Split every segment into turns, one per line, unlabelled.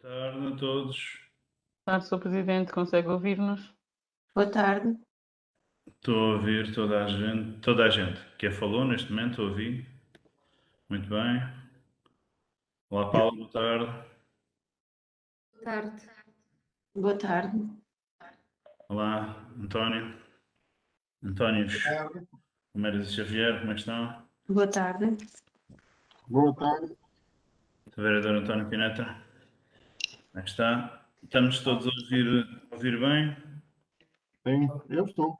tarde a todos.
Boa tarde, Sr. Presidente. Consegue ouvir-nos?
Boa tarde.
Estou a ouvir toda a gente que a falou neste momento, estou a ouvir. Muito bem. Olá, Paulo, boa tarde.
Boa tarde. Boa tarde.
Olá, António. Antónios, Romeiros e Xavier, como é que estão?
Boa tarde.
Boa tarde.
Vereador António Pineta, como é que está? Estamos todos a ouvir bem?
Sim, eu estou.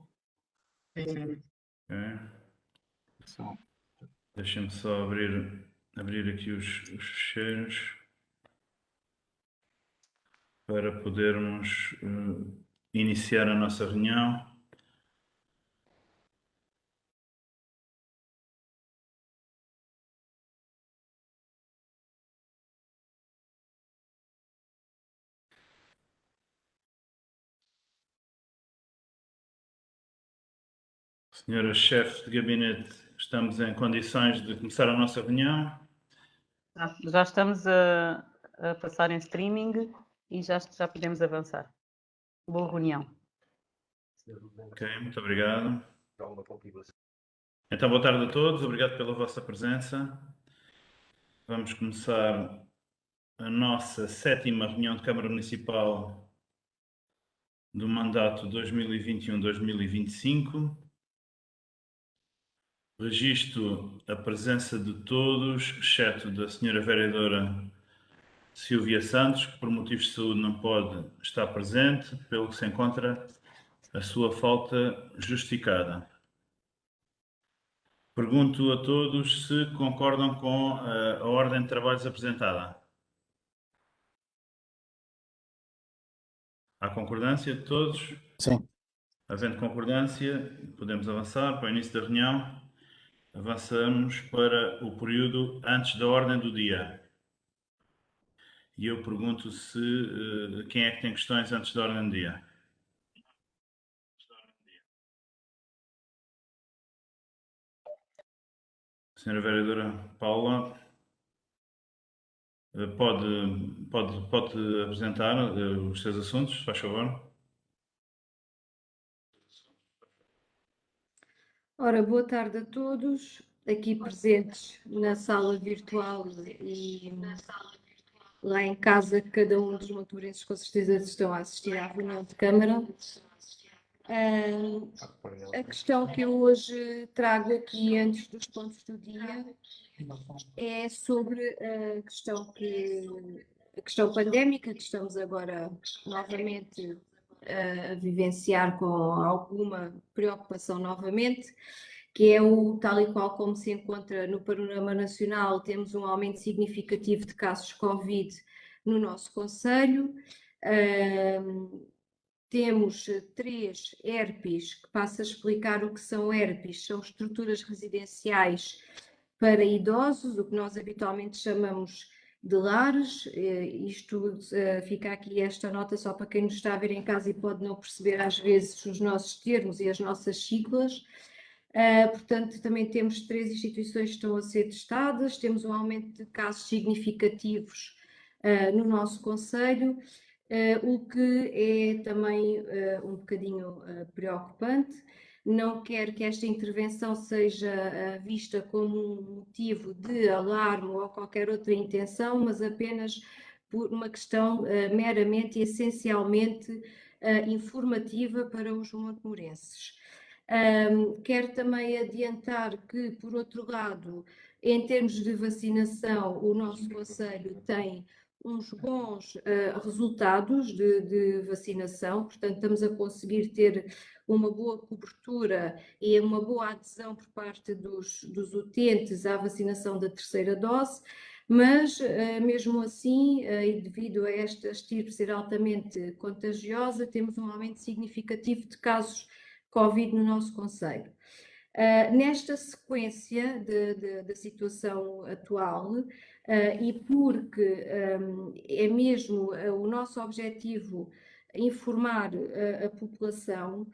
Ok. Deixem-me só abrir aqui os ficheiros para podermos iniciar a nossa reunião. Senhora Chefe de Gabinete, estamos em condições de começar a nossa reunião?
Já estamos a passar em streaming e já podemos avançar. Boa reunião.
Ok, muito obrigado. Então, boa tarde a todos, obrigado pela vossa presença. Vamos começar a nossa 7ª reunião de Câmara Municipal do mandato 2021-2025. Registro a presença de todos, exceto da senhora vereadora Silvia Santos, que por motivos de saúde não pode estar presente, pelo que se encontra a sua falta justificada. Pergunto a todos se concordam com a ordem de trabalhos apresentada. Há concordância de todos?
Sim.
Havendo concordância, podemos avançar para o início da reunião. Avançamos para o período antes da ordem do dia. E eu pergunto se quem é que tem questões antes da ordem do dia. Senhora Vereadora Paula, pode apresentar os seus assuntos, faz favor.
Ora, boa tarde a todos, aqui presentes na sala virtual e lá em casa, cada um dos motorenses com certeza estão a assistir à reunião de Câmara. A questão que eu hoje trago aqui antes dos pontos do dia é sobre a questão pandémica que estamos agora novamente a vivenciar com alguma preocupação novamente, que é o tal e qual como se encontra no panorama nacional, temos um aumento significativo de casos de Covid no nosso concelho. Temos 3 ERPs, que passo a explicar o que são ERPs, são estruturas residenciais para idosos, o que nós habitualmente chamamos de lares. Isto fica aqui esta nota só para quem nos está a ver em casa e pode não perceber às vezes os nossos termos e as nossas siglas. Portanto, também temos 3 instituições que estão a ser testadas, temos um aumento de casos significativos no nosso concelho, o que é também um bocadinho preocupante. Não quero que esta intervenção seja vista como um motivo de alarme ou qualquer outra intenção, mas apenas por uma questão meramente e essencialmente informativa para os montemorenses. Quero também adiantar que, por outro lado, em termos de vacinação, o nosso concelho tem uns bons resultados de vacinação, portanto estamos a conseguir ter uma boa cobertura e uma boa adesão por parte dos utentes à vacinação da 3ª dose, mas mesmo assim, e devido a esta estirpe ser altamente contagiosa, temos um aumento significativo de casos Covid no nosso concelho. Nesta sequência da situação atual, e porque é mesmo o nosso objetivo informar a população,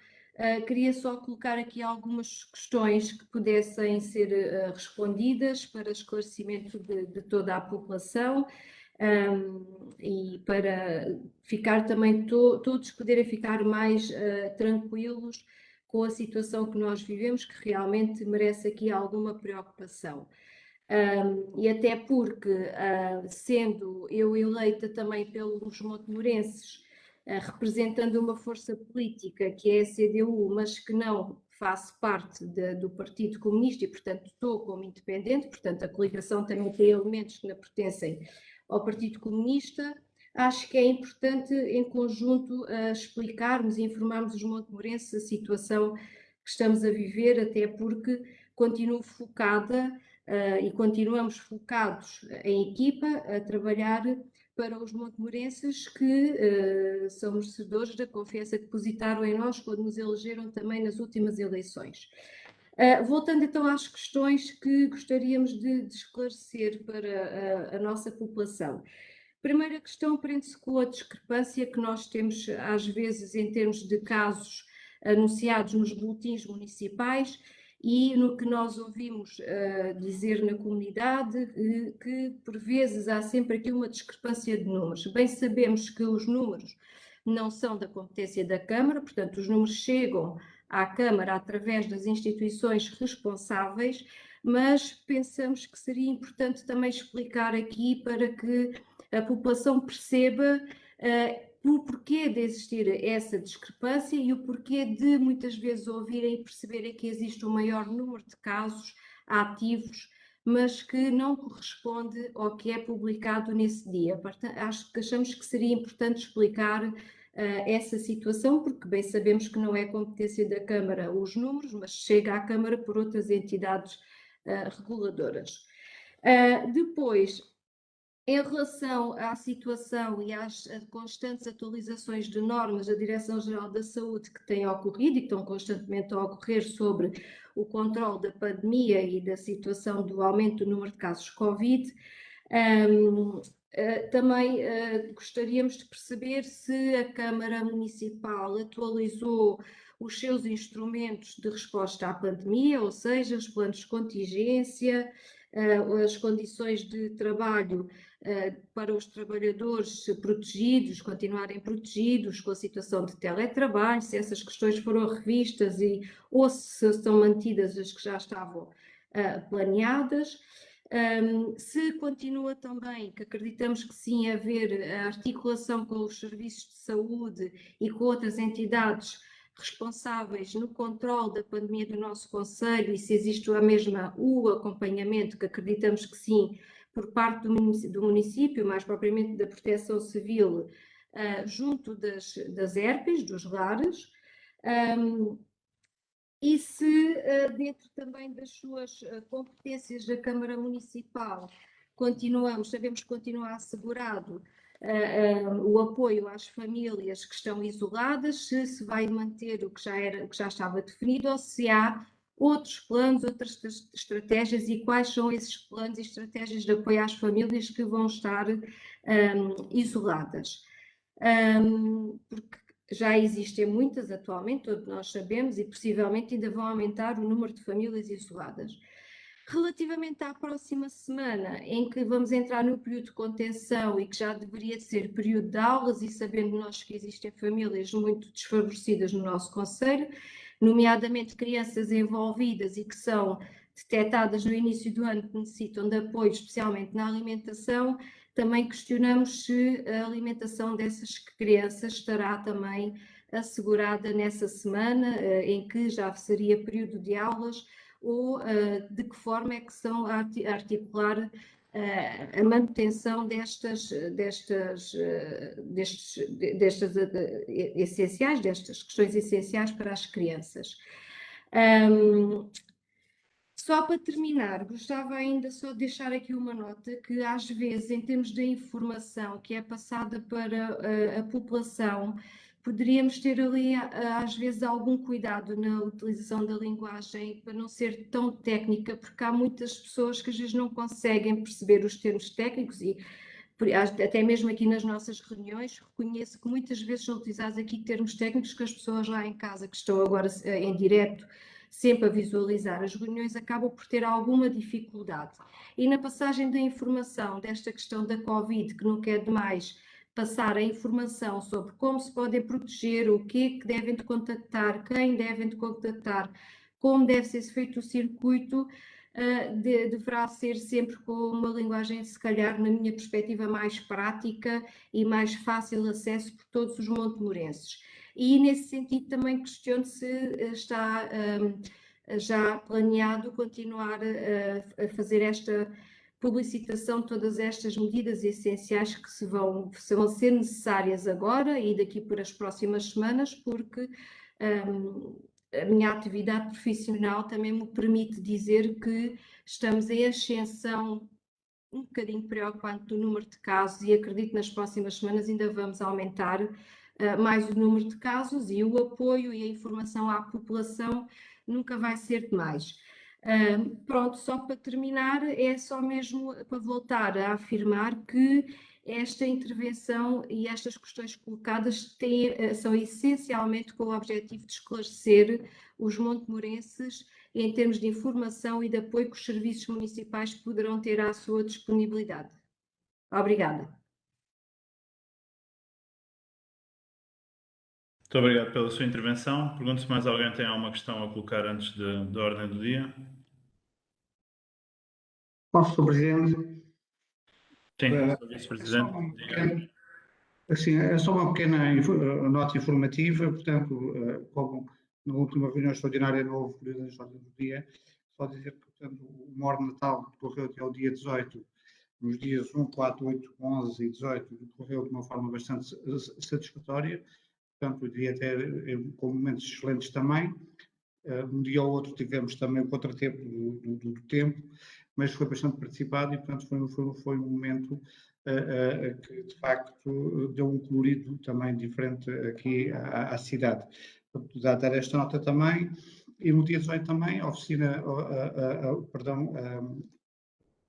queria só colocar aqui algumas questões que pudessem ser respondidas para esclarecimento de toda a população. E para ficar também todos poderem ficar mais tranquilos com a situação que nós vivemos, que realmente merece aqui alguma preocupação. E até porque, sendo eu eleita também pelos montemorenses, representando uma força política que é a CDU, mas que não faço parte do Partido Comunista e, portanto, estou como independente, portanto, a coligação também tem elementos que não pertencem ao Partido Comunista. Acho que é importante, em conjunto, explicarmos e informarmos os montemorenses a situação que estamos a viver, até porque continuo focada e continuamos focados em equipa a trabalhar para os montemorenses que são merecedores da confiança que depositaram em nós quando nos elegeram também nas últimas eleições. Voltando então às questões que gostaríamos de esclarecer para a nossa população. Primeira questão prende-se com a discrepância que nós temos às vezes em termos de casos anunciados nos boletins municipais e no que nós ouvimos dizer na comunidade, que por vezes há sempre aqui uma discrepância de números. Bem sabemos que os números não são da competência da Câmara, portanto os números chegam à Câmara através das instituições responsáveis, mas pensamos que seria importante também explicar aqui para que a população perceba o porquê de existir essa discrepância e o porquê de muitas vezes ouvirem e perceberem que existe um maior número de casos ativos, mas que não corresponde ao que é publicado nesse dia. Portanto, achamos que seria importante explicar essa situação, porque bem sabemos que não é competência da Câmara os números, mas chega à Câmara por outras entidades reguladoras. Depois, em relação à situação e às constantes atualizações de normas da Direção-Geral da Saúde que têm ocorrido e que estão constantemente a ocorrer sobre o controle da pandemia e da situação do aumento do número de casos Covid, também gostaríamos de perceber se a Câmara Municipal atualizou os seus instrumentos de resposta à pandemia, ou seja, os planos de contingência, as condições de trabalho para os trabalhadores protegidos, continuarem protegidos com a situação de teletrabalho, se essas questões foram revistas ou se são mantidas as que já estavam planeadas. Se continua também, que acreditamos que sim, a haver a articulação com os serviços de saúde e com outras entidades responsáveis no controle da pandemia do nosso concelho e se existe o acompanhamento, que acreditamos que sim, por parte do município, mais propriamente da Proteção Civil, junto das ERPs, dos lares, e se dentro também das suas competências da Câmara Municipal sabemos que continua assegurado o apoio às famílias que estão isoladas, se vai manter o que já estava definido ou se há outros planos, outras estratégias e quais são esses planos e estratégias de apoio às famílias que vão estar isoladas. Porque já existem muitas atualmente, todos nós sabemos, e possivelmente ainda vão aumentar o número de famílias isoladas. Relativamente à próxima semana, em que vamos entrar no período de contenção e que já deveria ser período de aulas, e sabendo nós que existem famílias muito desfavorecidas no nosso concelho, nomeadamente crianças envolvidas e que são detectadas no início do ano que necessitam de apoio, especialmente na alimentação, também questionamos se a alimentação dessas crianças estará também assegurada nessa semana, em que já seria período de aulas, ou de que forma é que estão a articular a manutenção destas questões essenciais para as crianças. Só para terminar, gostava ainda só de deixar aqui uma nota que às vezes, em termos de informação que é passada para a população, poderíamos ter ali às vezes algum cuidado na utilização da linguagem para não ser tão técnica, porque há muitas pessoas que às vezes não conseguem perceber os termos técnicos e até mesmo aqui nas nossas reuniões reconheço que muitas vezes são utilizados aqui termos técnicos que as pessoas lá em casa que estão agora em direto sempre a visualizar as reuniões, acabam por ter alguma dificuldade. E na passagem da informação desta questão da Covid, que nunca é demais passar a informação sobre como se podem proteger, o que é que devem de contactar, quem devem de contactar, como deve ser feito o circuito, deverá ser sempre com uma linguagem, se calhar, na minha perspectiva, mais prática e mais fácil acesso por todos os montemorenses. E, nesse sentido, também questiono se está já planeado continuar a fazer esta publicitação de todas estas medidas essenciais que vão ser necessárias agora e daqui por as próximas semanas, porque a minha atividade profissional também me permite dizer que estamos em ascensão um bocadinho preocupante do número de casos e acredito que nas próximas semanas ainda vamos aumentar mais o número de casos e o apoio e a informação à população nunca vai ser demais. Pronto, só para terminar, é só mesmo para voltar a afirmar que esta intervenção e estas questões colocadas são essencialmente com o objetivo de esclarecer os montemorenses em termos de informação e de apoio que os serviços municipais poderão ter à sua disponibilidade. Obrigada.
Muito obrigado pela sua intervenção. Pergunto se mais alguém tem alguma questão a colocar antes da ordem do dia.
Posso, Sr. Presidente?
Sim, Sr. Vice-Presidente.
Assim, é só uma pequena nota informativa, portanto, como na última reunião extraordinária não houve período de ordem do dia, só dizer que, portanto, o Mor Natal decorreu até o dia 18, nos dias 1, 4, 8, 11 e 18, decorreu de uma forma bastante satisfatória, portanto, o dia até com momentos excelentes também. Um dia ou outro tivemos também o contratempo do tempo, mas foi bastante participado e, portanto, foi um momento que, de facto, deu um colorido também diferente aqui à cidade. Portanto, dar esta nota também. E no dia 18 também, a oficina,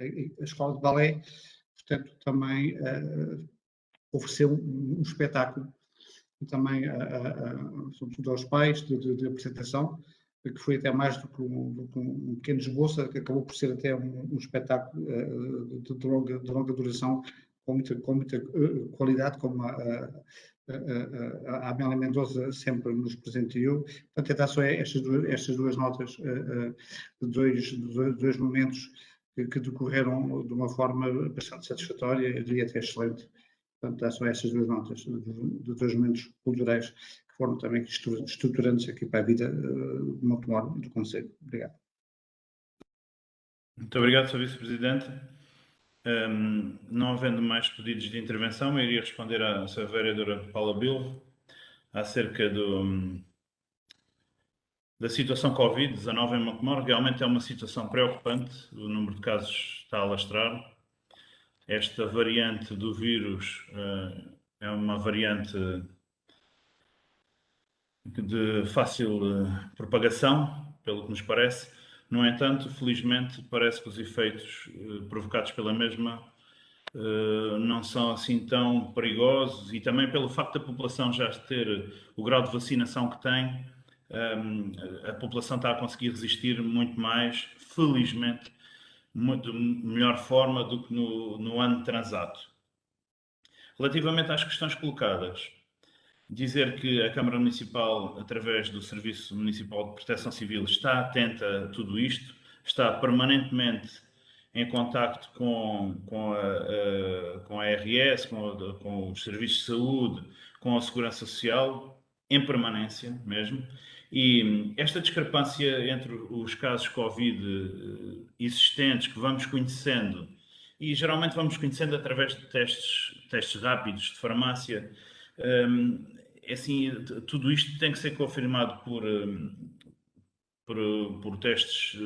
a Escola de Balé, portanto, também ofereceu um espetáculo e também, sobretudo aos pais, de apresentação, que foi até mais do que um pequeno esboço, que acabou por ser até um espetáculo de longa duração, com muita qualidade, como a Amélia Mendonça sempre nos presenteou. Portanto, é só estas duas notas de dois momentos que decorreram de uma forma bastante satisfatória e até excelente. Portanto, são estas duas notas de dois momentos culturais que foram também estruturantes aqui para a vida do Montemor e do Conselho. Obrigado.
Muito obrigado, Sr. Vice-Presidente. Não havendo mais pedidos de intervenção, eu iria responder à Sra. Vereadora Paula Bilro acerca da situação Covid-19 em Montemor. Realmente é uma situação preocupante, o número de casos está a alastrar. Esta variante do vírus é uma variante de fácil propagação, pelo que nos parece. No entanto, felizmente, parece que os efeitos provocados pela mesma não são assim tão perigosos, e também pelo facto da população já ter o grau de vacinação que tem, a população está a conseguir resistir muito mais, felizmente, muito melhor forma do que no ano transato. Relativamente às questões colocadas, dizer que a Câmara Municipal, através do Serviço Municipal de Proteção Civil, está atenta a tudo isto, está permanentemente em contacto com a RS, com os serviços de saúde, com a Segurança Social, em permanência mesmo. E esta discrepância entre os casos Covid existentes que vamos conhecendo, e geralmente vamos conhecendo através de testes rápidos de farmácia, assim, tudo isto tem que ser confirmado por testes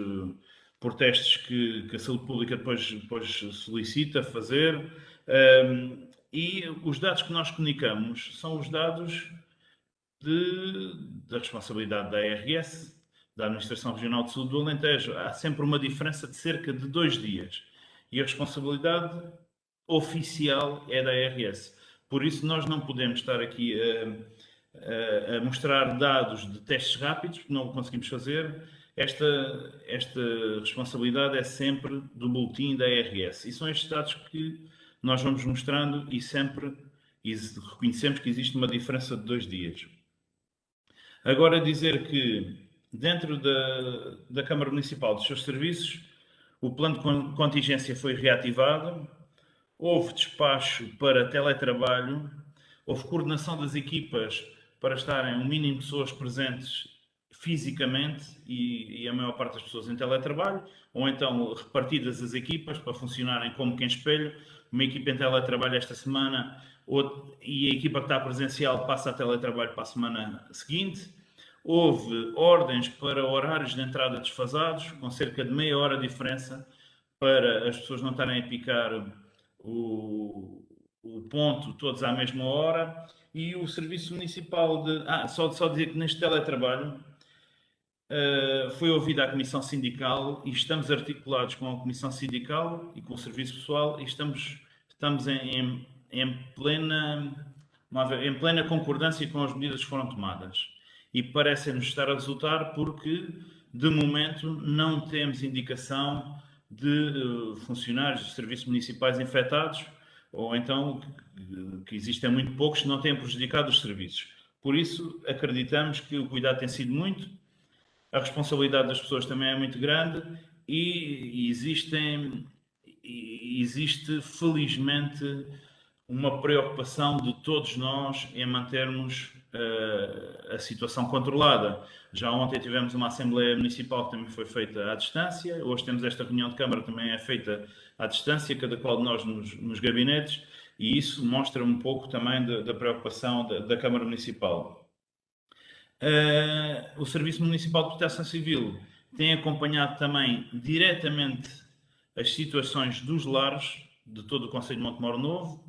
que a saúde pública depois solicita fazer, e os dados que nós comunicamos são os dados da responsabilidade da ARS, da Administração Regional de Saúde do Alentejo. Há sempre uma diferença de cerca de 2 dias e a responsabilidade oficial é da ARS. Por isso nós não podemos estar aqui a mostrar dados de testes rápidos, porque não o conseguimos fazer. Esta responsabilidade é sempre do boletim da ARS. E são estes dados que nós vamos mostrando e sempre e reconhecemos que existe uma diferença de 2 dias. Agora, dizer que dentro da Câmara Municipal dos seus serviços, o plano de contingência foi reativado, houve despacho para teletrabalho, houve coordenação das equipas para estarem o mínimo de pessoas presentes fisicamente e a maior parte das pessoas em teletrabalho, ou então repartidas as equipas para funcionarem como quem espelho. Uma equipa em teletrabalho esta semana e a equipa que está presencial passa a teletrabalho para a semana seguinte. Houve ordens para horários de entrada desfasados, com cerca de meia hora de diferença, para as pessoas não estarem a picar o ponto todos à mesma hora. E o Serviço Municipal de... só dizer que neste teletrabalho foi ouvida a Comissão Sindical e estamos articulados com a Comissão Sindical e com o Serviço Pessoal e estamos em plena concordância com as medidas que foram tomadas. E parece-nos estar a resultar porque, de momento, não temos indicação de funcionários de serviços municipais infectados, ou então que existem muito poucos que não têm prejudicado os serviços. Por isso, acreditamos que o cuidado tem sido muito, a responsabilidade das pessoas também é muito grande e existe, felizmente, uma preocupação de todos nós em mantermos a situação controlada. Já ontem tivemos uma Assembleia Municipal que também foi feita à distância, hoje temos esta reunião de Câmara também é feita à distância, cada qual de nós nos gabinetes, e isso mostra um pouco também da preocupação da Câmara Municipal. O Serviço Municipal de Proteção Civil tem acompanhado também diretamente as situações dos lares de todo o Concelho de Montemor Novo,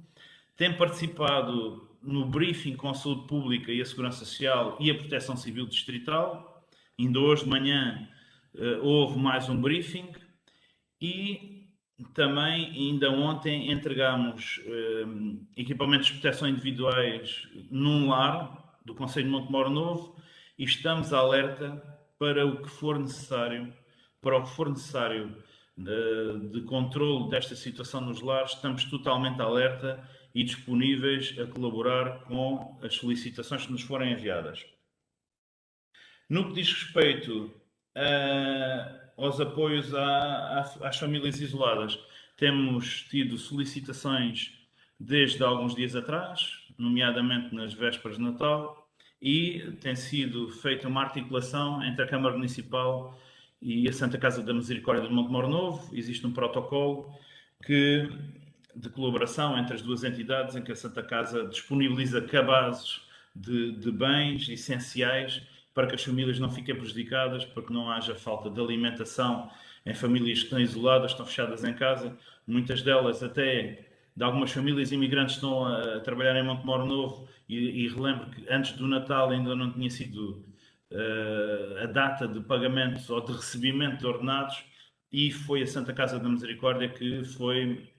tem participado no briefing com a Saúde Pública e a Segurança Social e a Proteção Civil Distrital. Ainda hoje de manhã houve mais um briefing e também ainda ontem entregámos equipamentos de proteção individuais num lar do Concelho de Montemor Novo e estamos alerta para o que for necessário, de controle desta situação nos lares, estamos totalmente alerta e disponíveis a colaborar com as solicitações que nos forem enviadas. No que diz respeito aos apoios às famílias isoladas, temos tido solicitações desde alguns dias atrás, nomeadamente nas vésperas de Natal, e tem sido feita uma articulação entre a Câmara Municipal e a Santa Casa da Misericórdia de Montemor Novo. Existe um protocolo de colaboração entre as duas entidades, em que a Santa Casa disponibiliza cabazes de bens essenciais para que as famílias não fiquem prejudicadas, para que não haja falta de alimentação em famílias que estão isoladas, estão fechadas em casa. Muitas delas, até de algumas famílias imigrantes, estão a trabalhar em Montemor Novo e relembro que antes do Natal ainda não tinha sido a data de pagamentos ou de recebimento de ordenados e foi a Santa Casa da Misericórdia que foi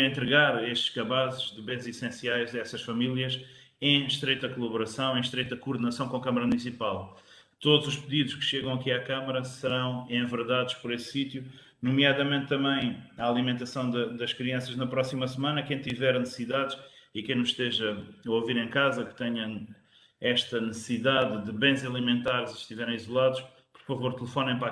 entregar estes cabazes de bens essenciais a essas famílias em estreita colaboração, em estreita coordenação com a Câmara Municipal. Todos os pedidos que chegam aqui à Câmara serão enverdados por esse sítio, nomeadamente também a alimentação das crianças na próxima semana. Quem tiver necessidades e quem nos esteja a ouvir em casa, que tenha esta necessidade de bens alimentares e estiverem isolados, por favor, telefonem para a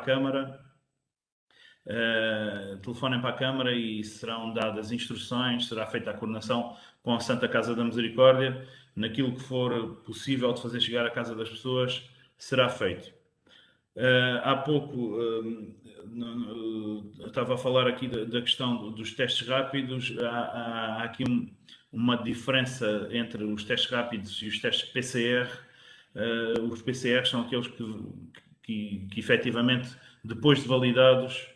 Câmara e serão dadas instruções, será feita a coordenação com a Santa Casa da Misericórdia, naquilo que for possível de fazer chegar à casa das pessoas, será feito. Há pouco estava a falar aqui da questão dos testes rápidos. Há aqui uma diferença entre os testes rápidos e os testes PCR. Os PCR são aqueles que efetivamente, depois de validados,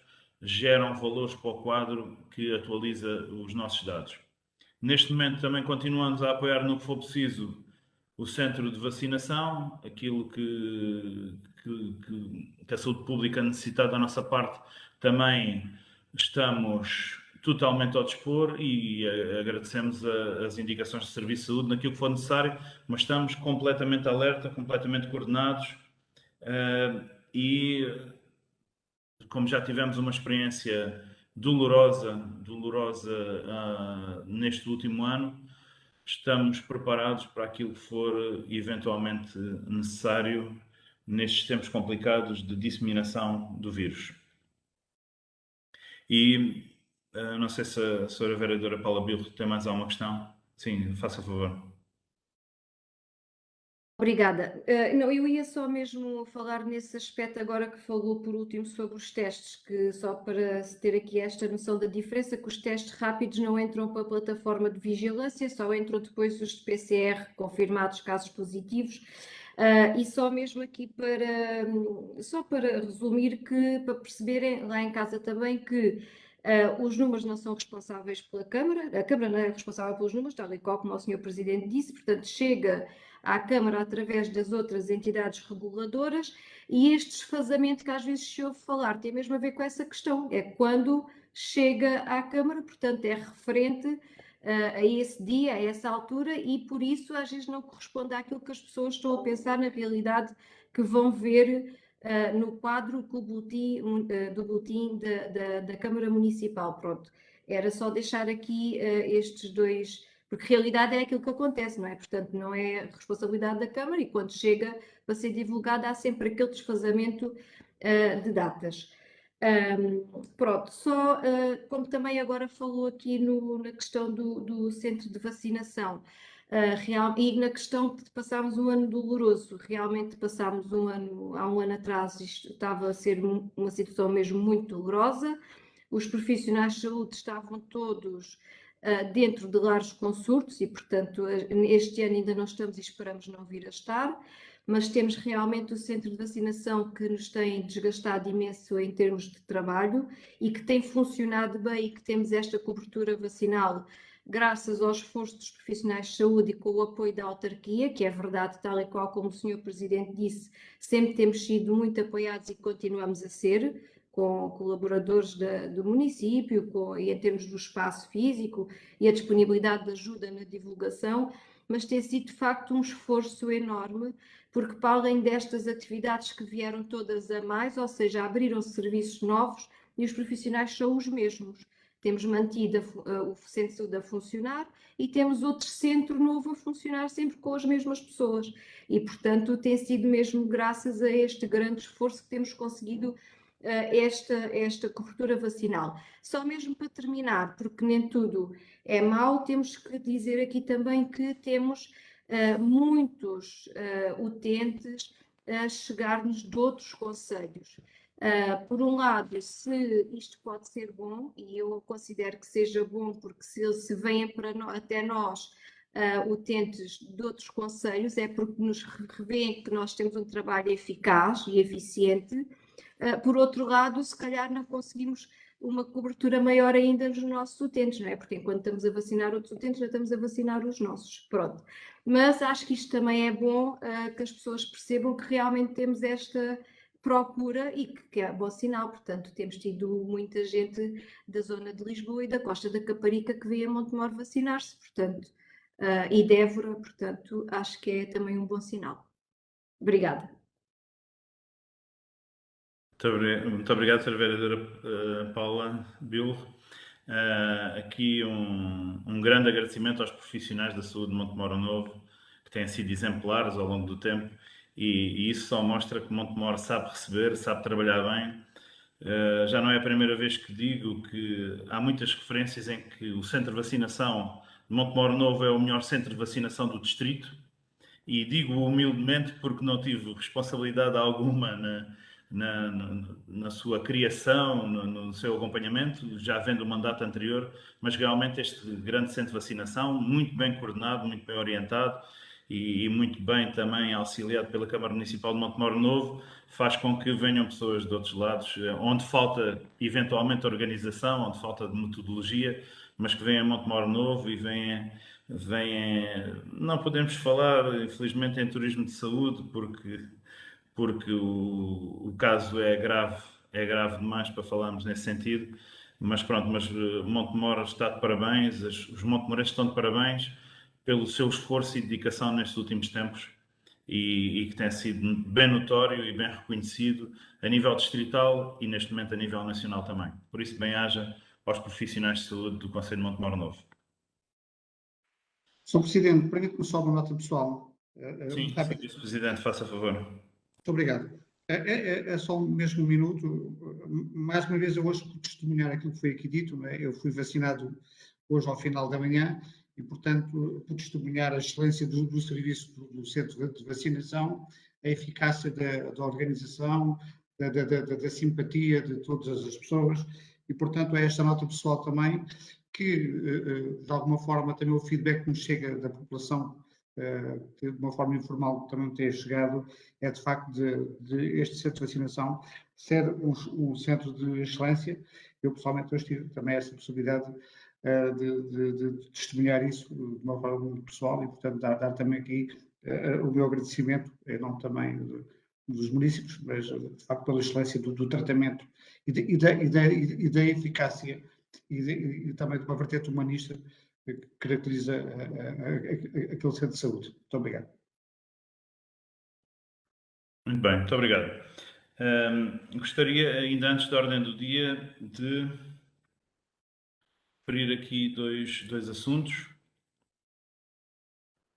geram valores para o quadro que atualiza os nossos dados. Neste momento também continuamos a apoiar no que for preciso o centro de vacinação, aquilo que a saúde pública necessita da nossa parte, também estamos totalmente ao dispor e agradecemos as indicações de Serviço de Saúde naquilo que for necessário, mas estamos completamente alerta, completamente coordenados e como já tivemos uma experiência dolorosa neste último ano, estamos preparados para aquilo que for eventualmente necessário nestes tempos complicados de disseminação do vírus. E não sei se a senhora vereadora Paula Bilro tem mais alguma questão. Sim, faça favor.
Obrigada. Não, eu ia só mesmo falar nesse aspecto agora que falou por último sobre os testes, que só para se ter aqui esta noção da diferença, que os testes rápidos não entram para a plataforma de vigilância, só entram depois os de PCR confirmados casos positivos. E só mesmo aqui só para resumir, para perceberem lá em casa também que os números não são responsáveis pela Câmara, a Câmara não é responsável pelos números, tal e qual como o Sr. Presidente disse, portanto chega à Câmara através das outras entidades reguladoras, e este desfazamento que às vezes se ouve falar tem mesmo a ver com essa questão, é quando chega à Câmara, portanto é referente a esse dia, a essa altura, e por isso às vezes não corresponde àquilo que as pessoas estão a pensar na realidade que vão ver no quadro do boletim da Câmara Municipal. Pronto, era só deixar aqui estes dois, porque realidade é aquilo que acontece, não é? Portanto, não é responsabilidade da Câmara, e quando chega para ser divulgado há sempre aquele desfazamento de datas. Pronto, só como também agora falou aqui na questão do centro de vacinação, e na questão de passarmos um ano doloroso, realmente passámos há um ano atrás, isto estava a ser uma situação mesmo muito dolorosa, os profissionais de saúde estavam todos dentro de lares com surtos e, portanto, este ano ainda não estamos e esperamos não vir a estar, mas temos realmente o centro de vacinação que nos tem desgastado imenso em termos de trabalho e que tem funcionado bem, e que temos esta cobertura vacinal graças ao esforço dos profissionais de saúde e com o apoio da autarquia, que é verdade, tal e qual como o Sr. Presidente disse, sempre temos sido muito apoiados e continuamos a ser, com colaboradores do município, e em termos do espaço físico e a disponibilidade de ajuda na divulgação, mas tem sido de facto um esforço enorme, porque para além destas atividades que vieram todas a mais, ou seja, abriram-se serviços novos e os profissionais são os mesmos. Temos mantido o centro de saúde a funcionar e temos outro centro novo a funcionar sempre com as mesmas pessoas. E, portanto, tem sido mesmo graças a este grande esforço que temos conseguido esta cobertura vacinal. Só mesmo para terminar, porque nem tudo é mau, temos que dizer aqui também que temos muitos utentes a chegar-nos de outros concelhos. Por um lado, se isto pode ser bom, e eu considero que seja bom, porque se vêm até nós utentes de outros concelhos, é porque nos revêem que nós temos um trabalho eficaz e eficiente. Por outro lado, se calhar não conseguimos uma cobertura maior ainda nos nossos utentes, não é? Porque enquanto estamos a vacinar outros utentes, já estamos a vacinar os nossos. Pronto. Mas acho que isto também é bom que as pessoas percebam que realmente temos esta procura e que é bom sinal. Portanto, temos tido muita gente da zona de Lisboa e da Costa da Caparica que vem a Montemor vacinar-se, portanto, e de Évora, portanto, acho que é também um bom sinal. Obrigada.
Muito obrigado, Sra. Vereadora Paula Bilro. Aqui um grande agradecimento aos profissionais da saúde de Montemor Novo, que têm sido exemplares ao longo do tempo, e isso só mostra que Montemor sabe receber, sabe trabalhar bem. Já não é a primeira vez que digo que há muitas referências em que o centro de vacinação de Montemor Novo é o melhor centro de vacinação do distrito, e digo humildemente porque não tive responsabilidade alguma na sua criação, no seu acompanhamento, já havendo o mandato anterior, mas realmente este grande centro de vacinação, muito bem coordenado, muito bem orientado e muito bem também auxiliado pela Câmara Municipal de Montemor Novo, faz com que venham pessoas de outros lados, onde falta eventualmente organização, onde falta de metodologia, mas que venham a Montemor Novo e venham, não podemos falar, infelizmente, em turismo de saúde, porque o caso é grave demais para falarmos nesse sentido, mas pronto, mas Montemor está de parabéns, os montemorenses estão de parabéns pelo seu esforço e dedicação nestes últimos tempos e que tem sido bem notório e bem reconhecido a nível distrital e neste momento a nível nacional também. Por isso, bem-haja aos profissionais de saúde do Conselho de Montemor Novo.
Sr. Presidente, permite-me só uma nota pessoal.
Sim,
Muito rápido.
Vice-Presidente, faça favor.
Muito obrigado. É só mesmo um minuto. Mais uma vez, eu hoje vou testemunhar aquilo que foi aqui dito. Não é? Eu fui vacinado hoje ao final da manhã e, portanto, vou testemunhar a excelência do serviço do centro de vacinação, a eficácia da organização, da simpatia de todas as pessoas e, portanto, é esta nota pessoal também que, de alguma forma, também o feedback que nos chega da população, de uma forma informal também tem chegado, é de facto de este centro de vacinação ser um centro de excelência. Eu, pessoalmente, hoje tive também essa possibilidade de testemunhar isso de uma forma muito pessoal e, portanto, dar também aqui o meu agradecimento, em nome também dos municípios, mas, de facto, pela excelência do tratamento e da eficácia e também de uma vertente humanista que caracteriza aquele centro de saúde. Muito obrigado.
Muito bem, muito obrigado. Gostaria, ainda antes da ordem do dia, de referir aqui dois assuntos.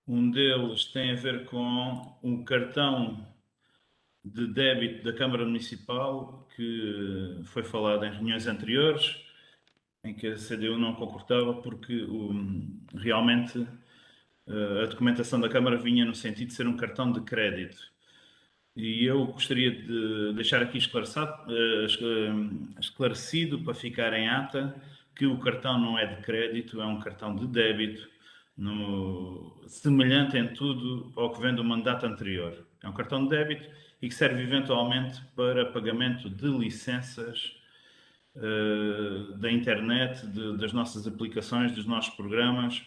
Um deles tem a ver com um cartão de débito da Câmara Municipal que foi falado em reuniões anteriores, em que a CDU não concordava porque realmente a documentação da Câmara vinha no sentido de ser um cartão de crédito. E eu gostaria de deixar aqui esclarecido para ficar em ata que o cartão não é de crédito, é um cartão de débito, semelhante em tudo ao que vem do mandato anterior. É um cartão de débito e que serve eventualmente para pagamento de licenças da internet, das nossas aplicações, dos nossos programas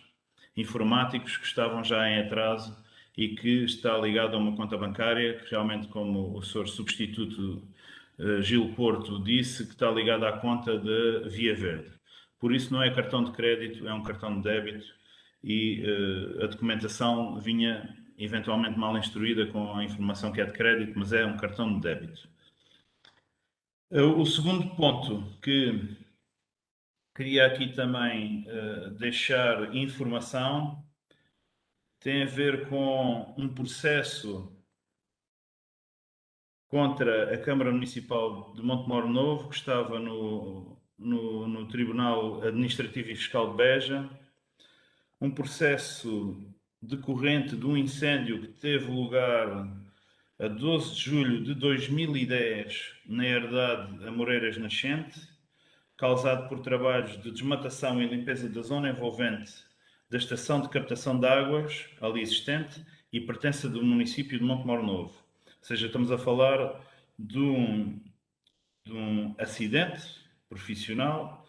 informáticos que estavam já em atraso e que está ligado a uma conta bancária, que realmente, como o Sr. Substituto Gil Porto disse, que está ligado à conta da Via Verde. Por isso não é cartão de crédito, é um cartão de débito e a documentação vinha eventualmente mal instruída com a informação que é de crédito, mas é um cartão de débito. O segundo ponto que queria aqui também deixar informação tem a ver com um processo contra a Câmara Municipal de Montemor Novo, que estava no Tribunal Administrativo e Fiscal de Beja. Um processo decorrente de um incêndio que teve lugar a 12 de julho de 2010 na herdade Amoreiras Nascente, causado por trabalhos de desmatação e limpeza da zona envolvente da estação de captação de águas ali existente e pertence do município de Montemor Novo. Ou seja, estamos a falar de um acidente profissional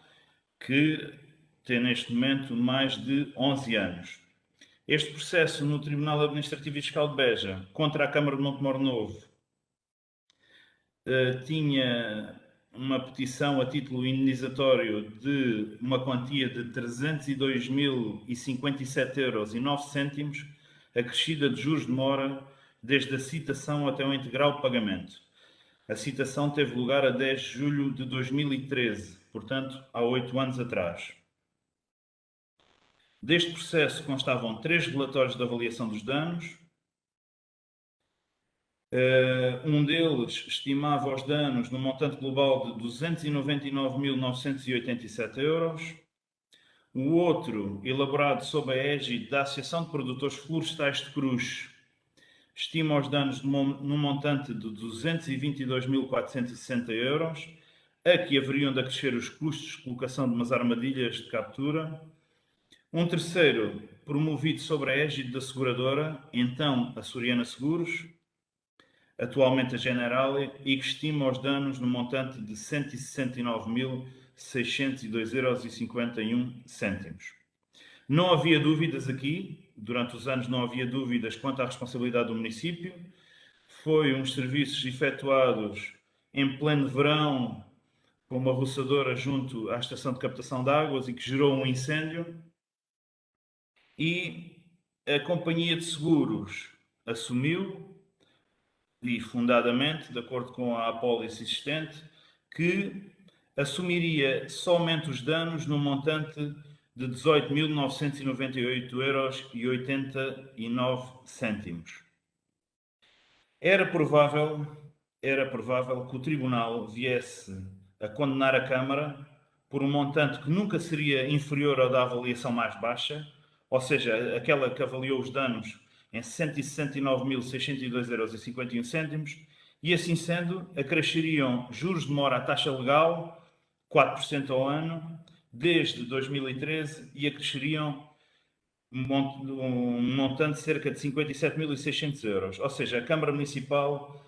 que tem neste momento mais de 11 anos. Este processo no Tribunal Administrativo e Fiscal de Beja contra a Câmara de Montemor Novo tinha uma petição a título indenizatório de uma quantia de 302.057,09 €, acrescida de juros de mora desde a citação até o integral pagamento. A citação teve lugar a 10 de julho de 2013, portanto, há 8 anos atrás. Deste processo constavam 3 relatórios de avaliação dos danos. Um deles estimava os danos no montante global de 299.987 €. O outro, elaborado sob a égide da Associação de Produtores Florestais de Cruz, estima os danos num montante de 222.460 €, a que haveriam de acrescer os custos de colocação de umas armadilhas de captura. Um terceiro, promovido sobre a égide da seguradora, então Açoriana Seguros, atualmente a Generali, e que estima os danos no montante de 169.602,51 €. Não havia dúvidas aqui, durante os anos não havia dúvidas quanto à responsabilidade do município. Foi uns serviços efetuados em pleno verão, com uma roçadora junto à estação de captação de águas e que gerou um incêndio. E a companhia de seguros assumiu, e fundadamente, de acordo com a apólice existente, que assumiria somente os danos no montante de 18.998,89 €. Era provável que o Tribunal viesse a condenar a Câmara por um montante que nunca seria inferior ao da avaliação mais baixa, ou seja, aquela que avaliou os danos em 169.602,51 €, e assim sendo, acresceriam juros de mora à taxa legal, 4% ao ano, desde 2013, e acresceriam um montante de cerca de 57.600 €. Ou seja, a Câmara Municipal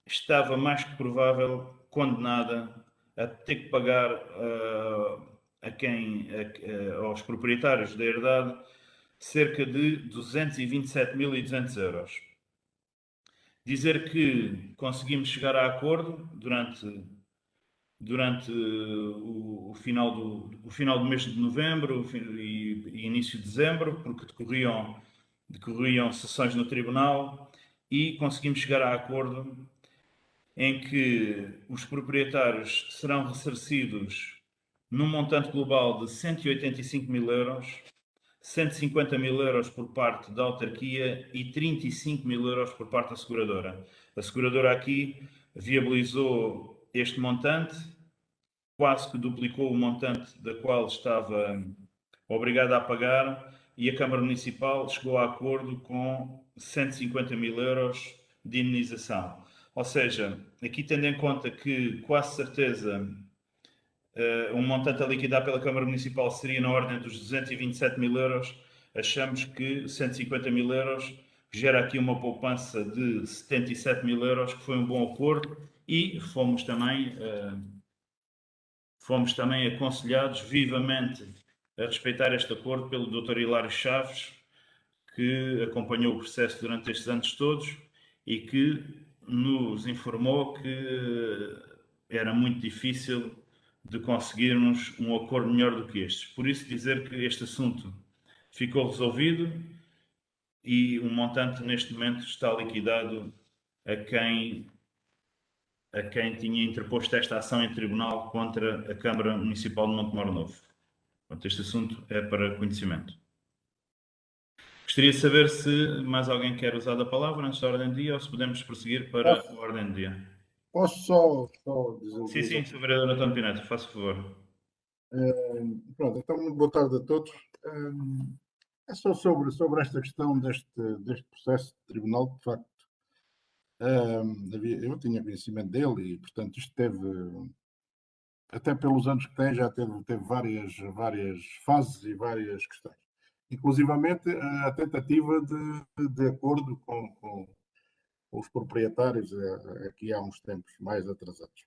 estava mais que provável condenada a ter que pagar aos proprietários da herdade cerca de 227.200 €. Dizer que conseguimos chegar a acordo durante o final do mês de novembro e início de dezembro, porque decorriam sessões no tribunal, e conseguimos chegar a acordo em que os proprietários serão ressarcidos num montante global de 185.000 €, 150.000 € por parte da autarquia e 35.000 € por parte da seguradora. A seguradora aqui viabilizou este montante, quase que duplicou o montante da qual estava obrigada a pagar, e a Câmara Municipal chegou a acordo com 150.000 € de indenização. Ou seja, aqui tendo em conta que quase certeza um montante a liquidar pela Câmara Municipal seria na ordem dos 227.000 €, achamos que 150.000 € gera aqui uma poupança de 77.000 €, que foi um bom acordo, e fomos também aconselhados vivamente a respeitar este acordo pelo Dr. Hilário Chaves, que acompanhou o processo durante estes anos todos e que nos informou que era muito difícil de conseguirmos um acordo melhor do que este. Por isso, dizer que este assunto ficou resolvido e o montante neste momento está liquidado a quem tinha interposto esta ação em tribunal contra a Câmara Municipal de Montemor Novo. Portanto, este assunto é para conhecimento. Gostaria de saber se mais alguém quer usar da palavra antes da ordem do dia, ou se podemos prosseguir para a ordem do dia.
Posso só dizer?
Sim, Sr. Vereador António Pineto, faça favor.
Pronto, então, boa tarde a todos. É só sobre esta questão deste processo de tribunal, de facto. Eu tinha conhecimento dele e, portanto, isto teve, até pelos anos que tem, já teve várias fases e várias questões. Inclusivamente a tentativa de acordo com os proprietários aqui há uns tempos mais atrasados.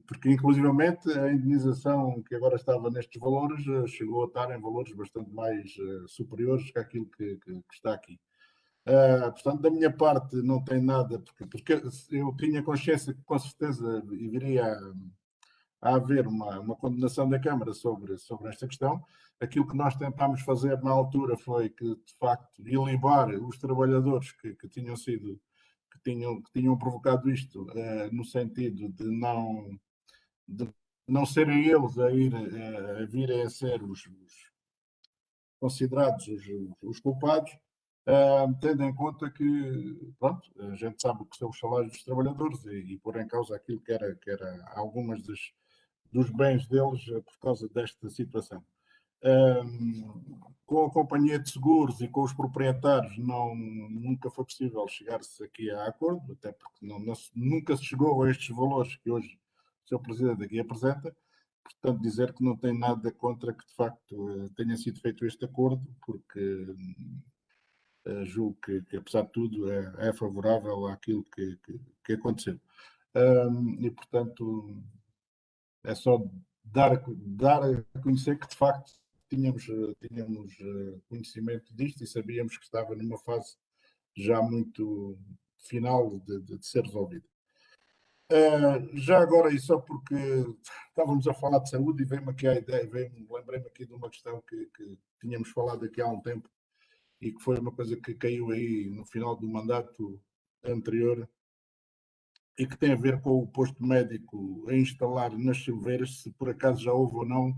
Porque inclusivamente a indenização que agora estava nestes valores chegou a estar em valores bastante mais superiores que aquilo que está aqui. Portanto, da minha parte não tem nada, porque eu tinha consciência que com certeza viria a haver uma condenação da Câmara sobre esta questão. Aquilo que nós tentámos fazer na altura foi que, de facto, ilibar os trabalhadores que tinham provocado isto, no sentido de não serem eles a virem a ser os considerados os culpados, tendo em conta que, pronto, a gente sabe o que são os salários dos trabalhadores e pôr em causa aquilo que era algumas dos bens deles por causa desta situação. Com a companhia de seguros e com os proprietários nunca foi possível chegar-se aqui a acordo, até porque nunca se chegou a estes valores que hoje o Sr. Presidente aqui apresenta. Portanto, dizer que não tem nada contra que de facto tenha sido feito este acordo, porque julgo que apesar de tudo é favorável àquilo que aconteceu. E portanto é só dar a conhecer que de facto tínhamos conhecimento disto e sabíamos que estava numa fase já muito final de ser resolvido. Já agora, e só porque estávamos a falar de saúde e veio-me aqui a ideia, lembrei-me aqui de uma questão que tínhamos falado aqui há um tempo e que foi uma coisa que caiu aí no final do mandato anterior, e que tem a ver com o posto médico a instalar nas Silveiras, se por acaso já houve ou não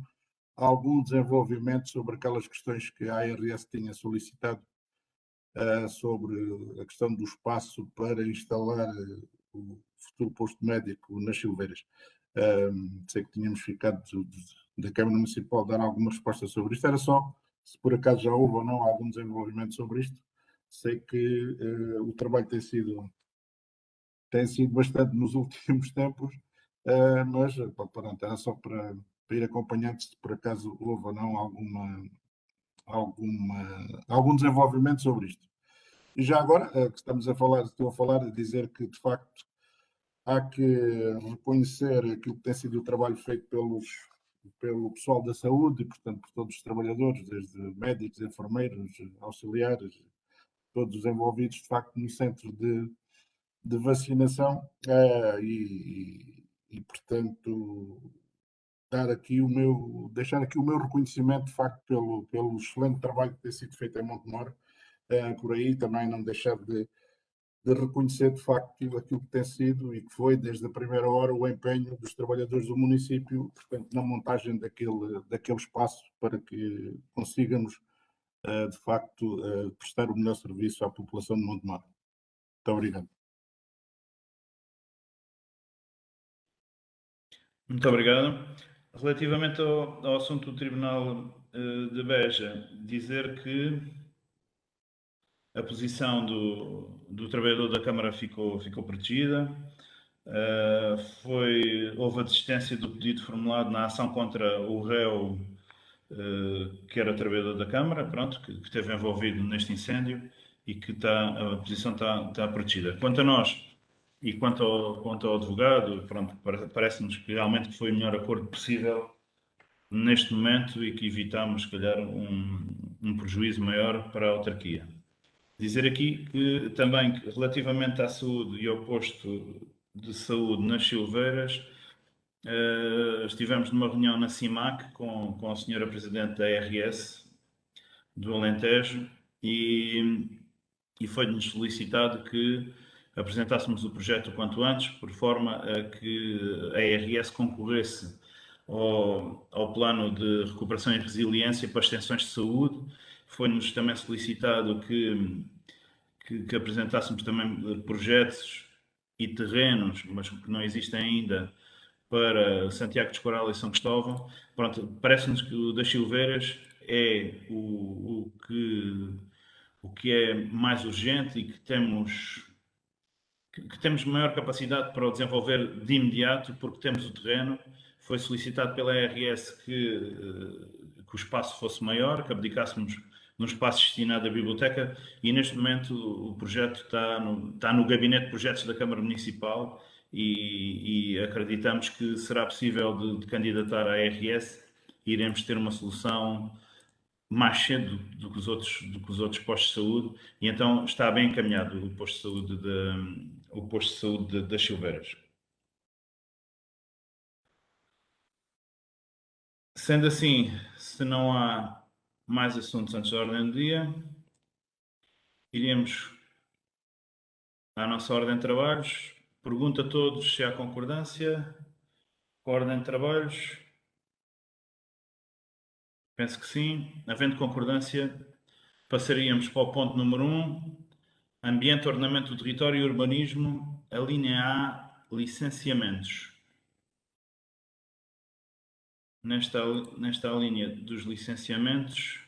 algum desenvolvimento sobre aquelas questões que a ARS tinha solicitado sobre a questão do espaço para instalar o futuro posto médico nas Silveiras. Sei que tínhamos ficado da Câmara Municipal dar alguma resposta sobre isto, era só se por acaso já houve ou não algum desenvolvimento sobre isto. Sei que o trabalho tem sido bastante nos últimos tempos, mas pronto, era só para ir acompanhando se por acaso houve ou não algum desenvolvimento sobre isto. E já agora, que estou a falar, dizer que de facto há que reconhecer aquilo que tem sido o trabalho feito pelo pessoal da saúde e, portanto, por todos os trabalhadores, desde médicos, enfermeiros, auxiliares, todos os envolvidos, de facto, no centro de vacinação e, portanto, deixar aqui o meu reconhecimento, de facto, pelo excelente trabalho que tem sido feito em Montemor. Por aí também não deixar de reconhecer de facto aquilo que tem sido e que foi desde a primeira hora o empenho dos trabalhadores do município, portanto, na montagem daquele espaço para que consigamos de facto prestar o melhor serviço à população de Montemor. Muito obrigado.
Muito obrigado. Relativamente ao assunto do Tribunal de Beja, dizer que a posição do trabalhador da Câmara ficou protegida. Houve a desistência do pedido formulado na ação contra o réu, que era trabalhador da Câmara, pronto, que esteve envolvido neste incêndio e que a posição está protegida. Quanto a nós e quanto ao advogado, pronto, parece-nos que realmente foi o melhor acordo possível neste momento e que evitamos, se calhar, um prejuízo maior para a autarquia. Dizer aqui que também, relativamente à saúde e ao posto de saúde nas Silveiras, estivemos numa reunião na CIMAC com a senhora Presidente da ARS do Alentejo e foi-nos solicitado que apresentássemos o projeto o quanto antes, por forma a que a ARS concorresse ao plano de recuperação e resiliência para extensões de saúde. Foi-nos também solicitado que apresentássemos também projetos e terrenos, mas que não existem ainda, para Santiago de Escoral e São Cristóvão. Pronto, parece-nos que o das Silveiras é o que é mais urgente e que temos maior capacidade para o desenvolver de imediato, porque temos o terreno. Foi solicitado pela ARS que o espaço fosse maior, que abdicássemos num espaço destinado à biblioteca e neste momento o projeto está no gabinete de projetos da Câmara Municipal e acreditamos que será possível de candidatar à ARS e iremos ter uma solução mais cedo do que os outros postos de saúde e então está bem encaminhado o posto de saúde das Silveiras. Sendo assim, se não há mais assuntos antes da ordem do dia, iremos à nossa ordem de trabalhos. Pergunto a todos se há concordância com a ordem de trabalhos. Penso que sim. Havendo concordância, passaríamos para o ponto número 1, Ambiente, Ordenamento do Território e Urbanismo, a linha A, licenciamentos. Nesta linha dos licenciamentos,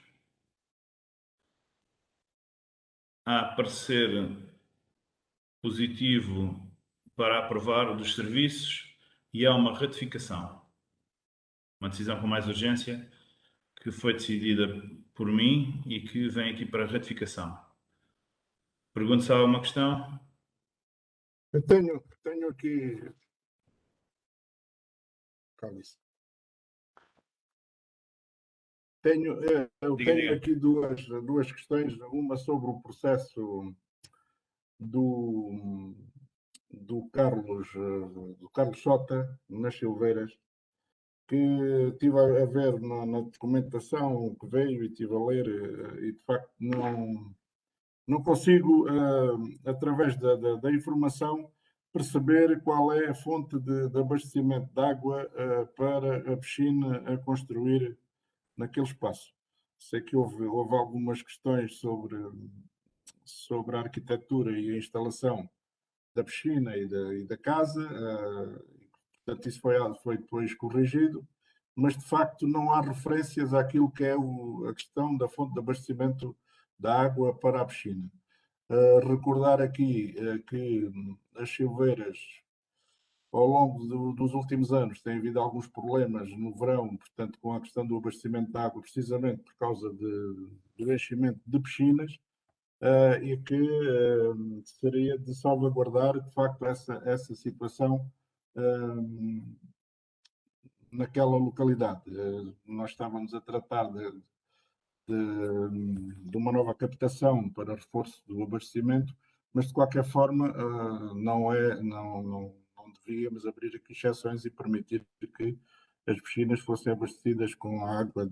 há parecer positivo para aprovar dos serviços e há uma ratificação. Uma decisão com mais urgência que foi decidida por mim e que vem aqui para ratificação. Pergunto se há alguma questão.
Eu tenho aqui. Calma-se. Eu tenho aqui duas questões, uma sobre o processo do Carlos Sota, nas Silveiras, que estive a ver na documentação que veio e estive a ler e de facto não consigo, através da informação, perceber qual é a fonte de abastecimento de água para a piscina a construir naquele espaço. Sei que houve algumas questões sobre a arquitetura e a instalação da piscina e da casa, portanto, isso foi depois corrigido, mas de facto não há referências àquilo que é a questão da fonte de abastecimento da água para a piscina. Recordar aqui que as Silveiras, ao longo dos últimos anos, têm havido alguns problemas no verão, portanto, com a questão do abastecimento de água, precisamente por causa do enchimento de piscinas, e que seria de salvaguardar, de facto, essa situação naquela localidade. Nós estávamos a tratar de uma nova captação para reforço do abastecimento, mas de qualquer forma não devíamos abrir aqui exceções e permitir que as piscinas fossem abastecidas com a água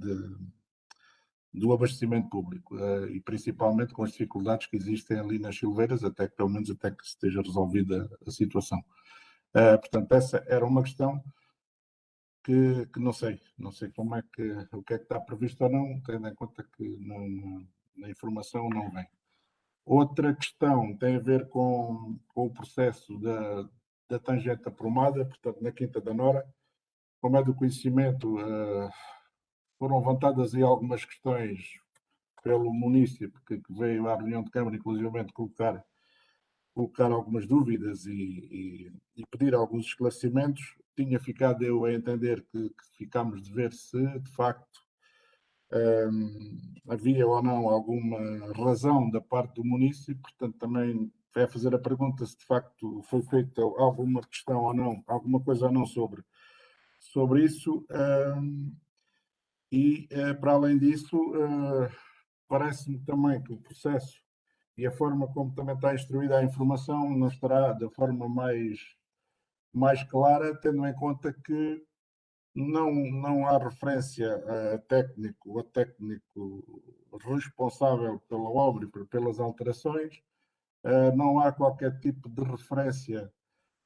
do abastecimento público, e principalmente com as dificuldades que existem ali nas Silveiras, pelo menos até que esteja resolvida a situação. Portanto, essa era uma questão que não sei como o que é que está previsto ou não, tendo em conta que na informação não vem. Outra questão tem a ver com o processo da tangente aprumada, portanto, na Quinta da Nora. Como é do conhecimento, foram levantadas aí algumas questões pelo município que veio à reunião de Câmara, inclusivamente colocar algumas dúvidas e pedir alguns esclarecimentos. Tinha ficado eu a entender que ficámos de ver se, de facto, havia ou não alguma razão da parte do município, portanto também vai fazer a pergunta se de facto foi feita alguma questão ou não, alguma coisa ou não sobre isso, e para além disso, parece-me também que o processo e a forma como também está instruída a informação não estará da forma mais clara, tendo em conta que não há referência a técnico responsável pela obra e pelas alterações, não há qualquer tipo de referência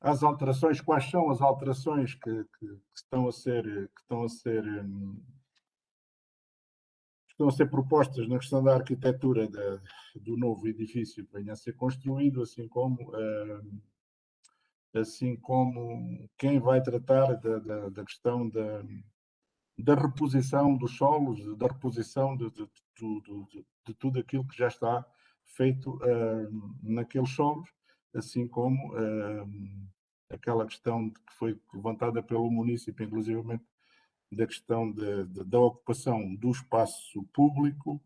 às alterações, quais são as alterações que estão a ser propostas na questão da arquitetura do novo edifício que venha a ser construído, assim como quem vai tratar da questão da reposição dos solos, da reposição de tudo aquilo que já está feito naqueles solos, assim como aquela questão que foi levantada pelo município, inclusivamente, da questão da ocupação do espaço público,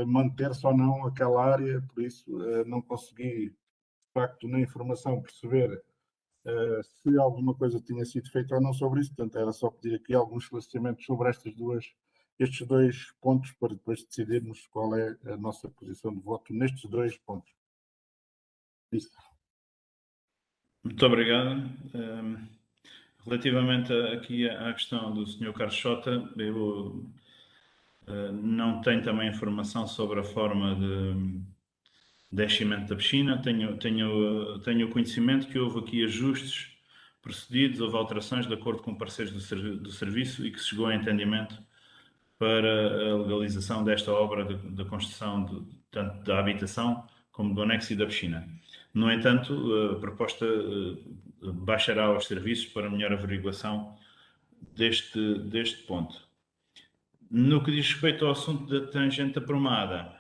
manter-se ou não aquela área, por isso não consegui, de facto, na informação perceber se alguma coisa tinha sido feita ou não sobre isso, portanto era só pedir aqui alguns esclarecimentos sobre estes dois pontos para depois decidirmos qual é a nossa posição de voto nestes dois pontos. Isso.
Muito obrigado. Relativamente aqui à questão do Sr. Carlos Xota, eu não tenho também informação sobre a forma de enchimento da piscina. Tenho o conhecimento que houve aqui ajustes procedidos, houve alterações de acordo com parceiros do serviço e que se chegou a entendimento para a legalização desta obra da construção tanto da habitação como do anexo e da piscina. No entanto, a proposta baixará aos serviços para melhor averiguação deste ponto. No que diz respeito ao assunto da tangente aprumada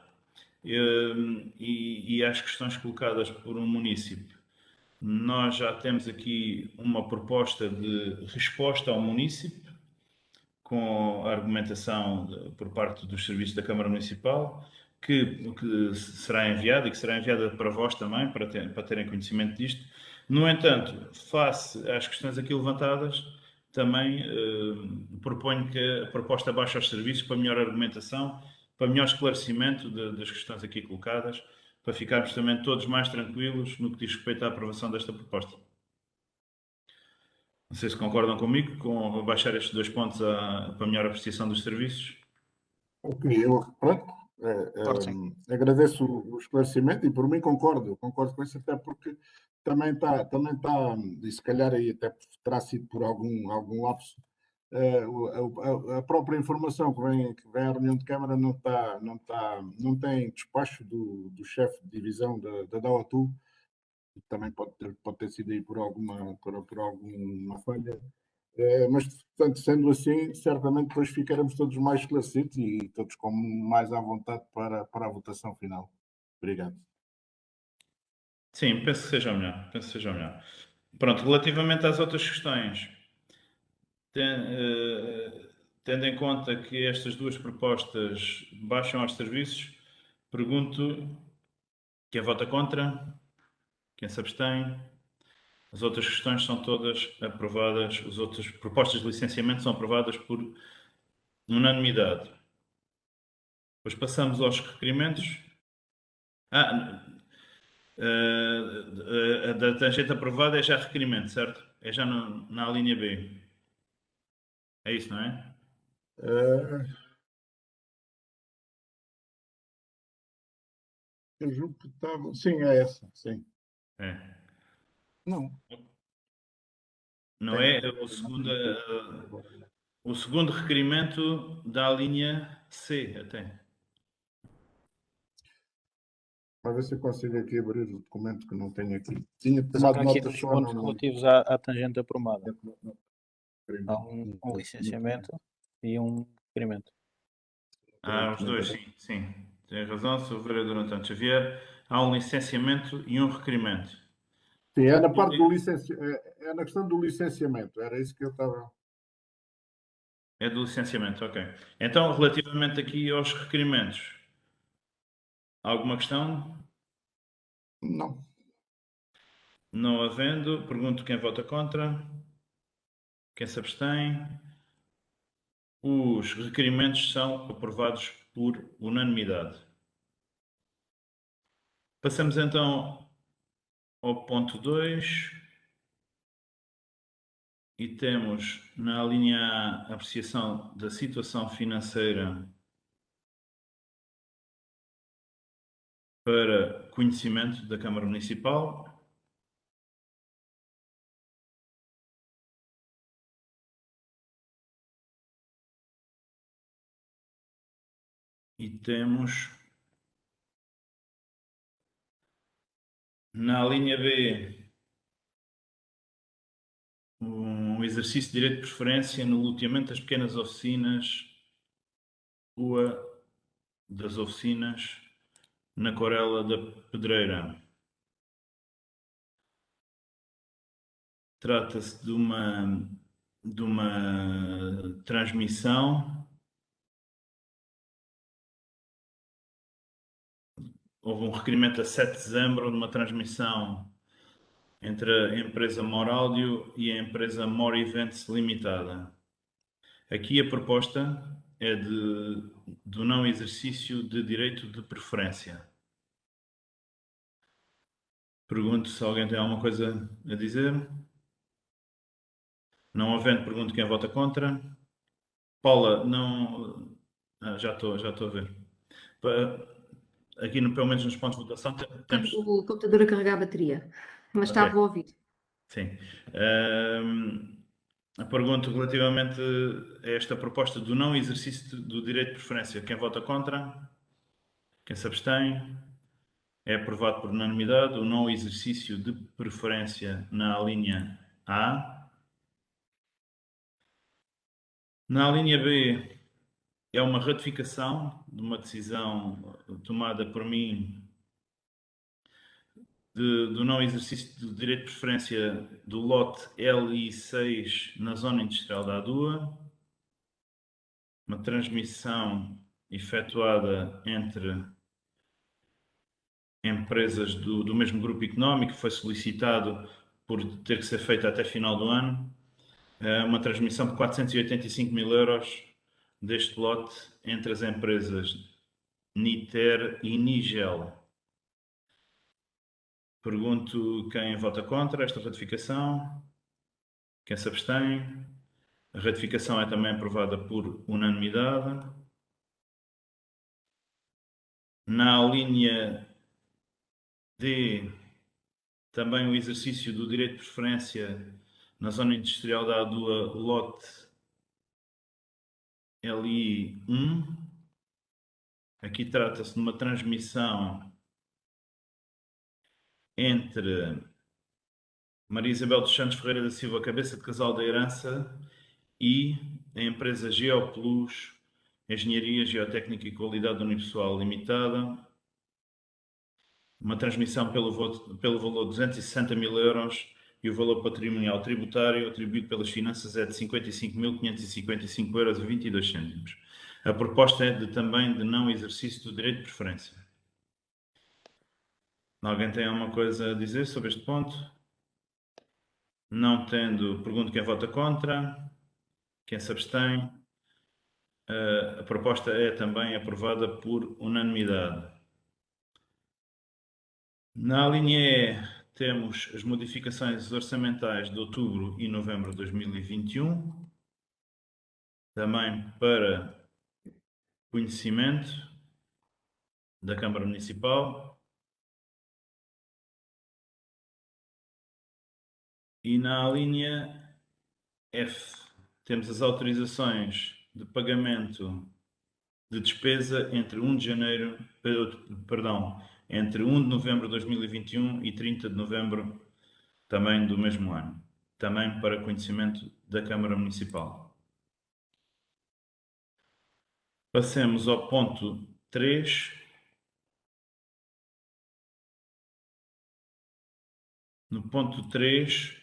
e às questões colocadas por um município, nós já temos aqui uma proposta de resposta ao município, com a argumentação por parte dos serviços da Câmara Municipal, que será enviada e que será enviada para vós também, para terem conhecimento disto. No entanto, face às questões aqui levantadas, também proponho que a proposta baixe aos serviços para melhor argumentação, para melhor esclarecimento das questões aqui colocadas, para ficarmos também todos mais tranquilos no que diz respeito à aprovação desta proposta. Não sei se concordam comigo com baixar estes dois pontos para melhor apreciação dos serviços.
Ok, pronto,
Concordo, sim.
Agradeço o esclarecimento e por mim concordo com isso, até porque também está, e se calhar aí até terá sido por algum lapso, a própria informação que vem à reunião de Câmara não tem despacho do chefe de divisão da DAOTU, também pode ter sido aí por alguma falha. Mas, portanto, sendo assim, certamente depois ficaremos todos mais esclarecidos e todos com mais à vontade para a votação final. Obrigado.
Sim, penso que seja o melhor. Penso que seja o melhor. Pronto, relativamente às outras questões, tendo em conta que estas duas propostas baixam aos serviços, pergunto quem vota contra, quem se abstém. As outras questões são todas aprovadas, as outras propostas de licenciamento são aprovadas por unanimidade. Depois passamos aos requerimentos. A da tangente aprovada é já requerimento, certo? É já na linha B. É isso, não é?
Eu julgo que estava. Sim, é essa, sim.
É.
Não.
Não é o segundo requerimento da linha C, até.
Para ver se eu consigo aqui abrir o documento que não tenho aqui. Tinha
Só que
tomado
há aqui
notas
dois
só
pontos
no.
relativos à tangente aprovada. Há um licenciamento e um requerimento.
Os dois, sim, sim. Tem razão, Sr. Vereador António Xavier. Há um licenciamento e um requerimento.
Sim, é na parte do é na questão do licenciamento, era isso que eu estava.
É do licenciamento, ok. Então, relativamente aqui aos requerimentos, alguma questão?
Não.
Não havendo, pergunto quem vota contra, quem se abstém. Os requerimentos são aprovados por unanimidade. Passamos então ao ponto 2 e temos na linha A apreciação da situação financeira para conhecimento da Câmara Municipal. E temos na linha B um exercício de direito de preferência no loteamento das pequenas oficinas, Rua das Oficinas, na Corela da Pedreira. Trata-se de uma transmissão. Houve um requerimento a 7 de dezembro de uma transmissão entre a empresa Moraudio e a empresa More Events Limitada. Aqui a proposta é do não exercício de direito de preferência. Pergunto se alguém tem alguma coisa a dizer. Não havendo, pergunto quem vota contra. Paula, não. Já estou a ver. Aqui, pelo menos nos pontos de votação, temos.
O computador a carregar a bateria, mas estava a ouvir.
Sim. A pergunta relativamente a esta proposta do não exercício do direito de preferência. Quem vota contra? Quem se abstém? É aprovado por unanimidade o não exercício de preferência na linha A. Na linha B, é uma ratificação de uma decisão tomada por mim do não exercício do direito de preferência do lote LI6 na zona industrial da ADUA. Uma transmissão efetuada entre empresas do mesmo grupo económico, foi solicitado por ter que ser feita até final do ano. Uma transmissão por 485 mil euros deste lote entre as empresas Niter e Nigel. Pergunto quem vota contra esta ratificação, quem se abstém. A ratificação é também aprovada por unanimidade. Na linha D, também o exercício do direito de preferência na zona industrial da A2, lote LI1. Aqui trata-se de uma transmissão entre Maria Isabel dos Santos Ferreira da Silva, cabeça de casal da herança, e a empresa Geoplus, Engenharia Geotécnica e Qualidade Unipessoal Limitada. Uma transmissão pelo valor de 260 mil euros e o valor patrimonial tributário atribuído pelas finanças é de 55.555 euros e 22 cêntimos. A proposta é também de não exercício do direito de preferência. Alguém tem alguma coisa a dizer sobre este ponto? Não tendo, pergunto quem vota contra, quem se abstém. A proposta é também aprovada por unanimidade. Na linha E, temos as modificações orçamentais de outubro e novembro de 2021, também para conhecimento da Câmara Municipal. E na linha F, temos as autorizações de pagamento de despesa entre 1 de janeiro, entre 1 de novembro de 2021 e 30 de novembro também do mesmo ano, também para conhecimento da Câmara Municipal. Passemos ao ponto 3. No ponto 3,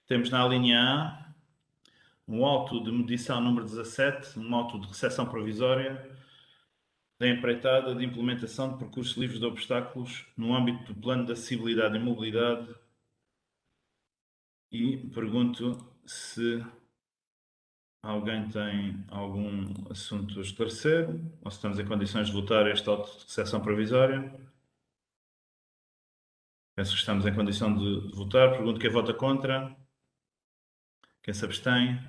temos na linha A um auto de medição número 17, um auto de recepção provisória da empreitada de implementação de percursos livres de obstáculos no âmbito do Plano de Acessibilidade e Mobilidade. E pergunto se alguém tem algum assunto a esclarecer ou se estamos em condições de votar este auto de recepção provisória. Penso que estamos em condição de votar. Pergunto quem vota contra. Quem se abstém.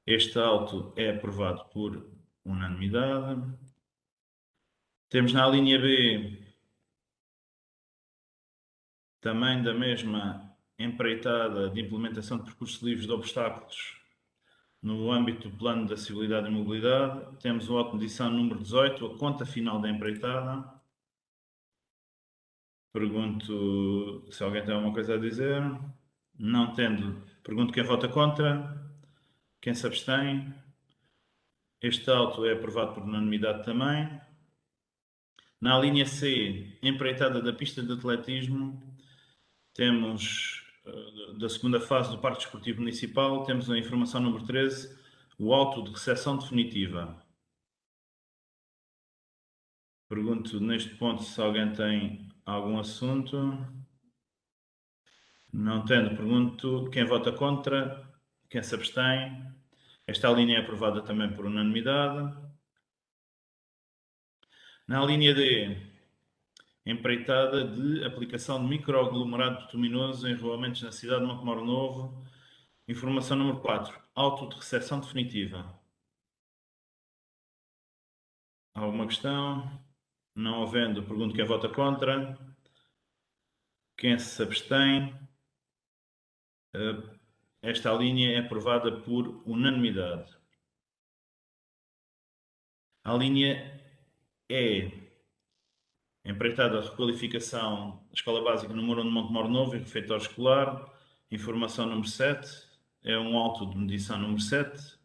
Este auto é aprovado por unanimidade. Temos na linha B, também da mesma empreitada de implementação de percursos livres de obstáculos no âmbito do Plano de Acessibilidade e Mobilidade. Temos o auto de medição número 18, a conta final da empreitada. Pergunto se alguém tem alguma coisa a dizer. Não tendo, pergunto quem vota contra. Quem se abstém. Este auto é aprovado por unanimidade também. Na linha C, empreitada da pista de atletismo, temos da segunda fase do Parque Desportivo Municipal, temos a informação número 13, o auto de recepção definitiva. Pergunto neste ponto se alguém tem algum assunto. Não tendo, pergunto quem vota contra, quem se abstém. Esta linha é aprovada também por unanimidade. Na linha D, empreitada de aplicação de microaglomerado bituminoso em enrolamentos na cidade de Montemor Novo. Informação número 4, auto de recepção definitiva. Alguma questão? Não havendo, pergunto quem vota contra. Quem se abstém? Esta linha é aprovada por unanimidade. A linha E, empreitada de requalificação da Escola Básica número 1 de Montemor Novo e refeitório escolar. Informação número 7, é um auto de medição número 7.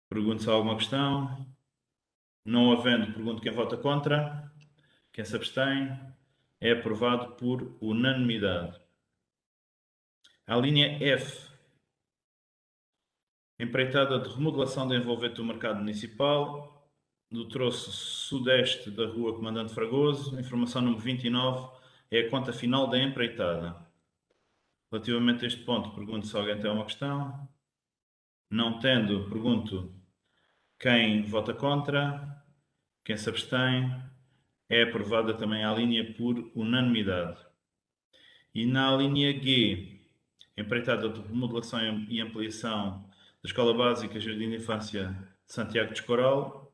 Pergunto se há alguma questão. Não havendo, pergunto quem vota contra. Quem se abstém? É aprovado por unanimidade. A linha F, empreitada de remodelação de envolvente do mercado municipal, do troço sudeste da rua Comandante Fragoso. Informação número 29, é a conta final da empreitada. Relativamente a este ponto, pergunto se alguém tem uma questão. Não tendo, pergunto quem vota contra, quem se abstém. É aprovada também a linha por unanimidade. E na linha G, empreitada de remodelação e ampliação da Escola Básica Jardim de Infância de Santiago de Escoral.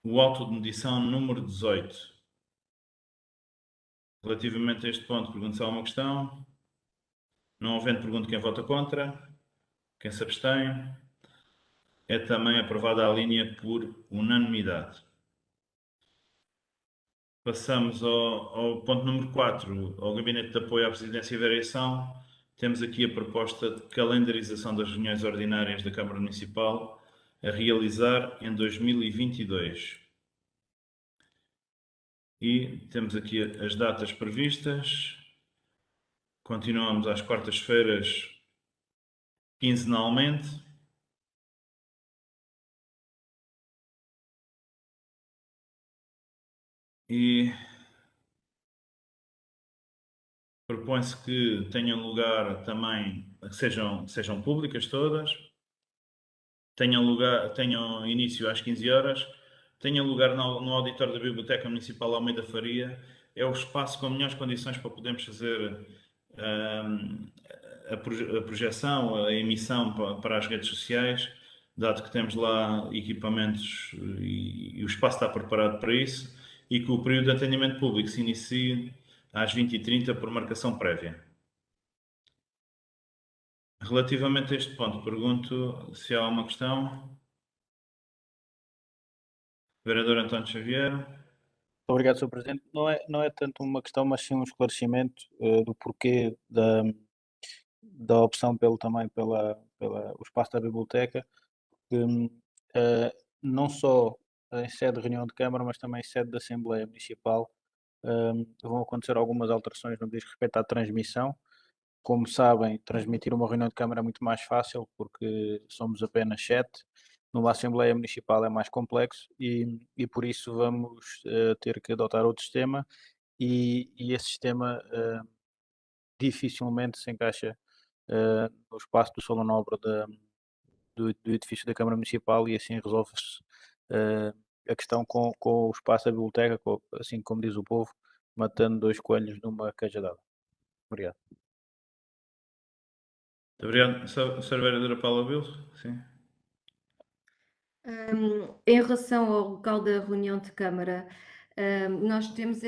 o auto de medição número 18. Relativamente a este ponto, pergunto se há uma questão. Não havendo, pergunto quem vota contra. Quem se abstém. É também aprovada a linha por unanimidade. Passamos ao ponto número 4, ao Gabinete de Apoio à Presidência e Variação. Temos aqui a proposta de calendarização das reuniões ordinárias da Câmara Municipal a realizar em 2022. E temos aqui as datas previstas. Continuamos às quartas-feiras, quinzenalmente. E propõe-se que tenham lugar também, que sejam públicas todas, tenham início às 15 horas, tenham lugar no auditório da Biblioteca Municipal Almeida Faria. É o espaço com melhores condições para podermos fazer a projeção, a emissão para as redes sociais, dado que temos lá equipamentos e o espaço está preparado para isso, e que o período de atendimento público se inicie às 20h30 por marcação prévia. Relativamente a este ponto, pergunto se há uma questão. Vereador António Xavier.
Obrigado, Sr. Presidente. Não é tanto uma questão, mas sim um esclarecimento do porquê da opção também pelo o espaço da biblioteca, que não só em sede de reunião de Câmara, mas também em sede da Assembleia Municipal, vão acontecer algumas alterações no que diz respeito à transmissão. Como sabem, transmitir uma reunião de Câmara é muito mais fácil, porque somos apenas 7. Numa Assembleia Municipal é mais complexo e por isso vamos ter que adotar outro sistema e esse sistema dificilmente se encaixa no espaço do Salão Nobre do edifício da Câmara Municipal, e assim resolve-se a questão com o espaço da biblioteca, assim como diz o povo, matando 2 coelhos numa cajadada. Obrigado.
Muito obrigado. Sra. Vereadora Paula Bilro. Sim.
Em relação ao local da reunião de Câmara, nós temos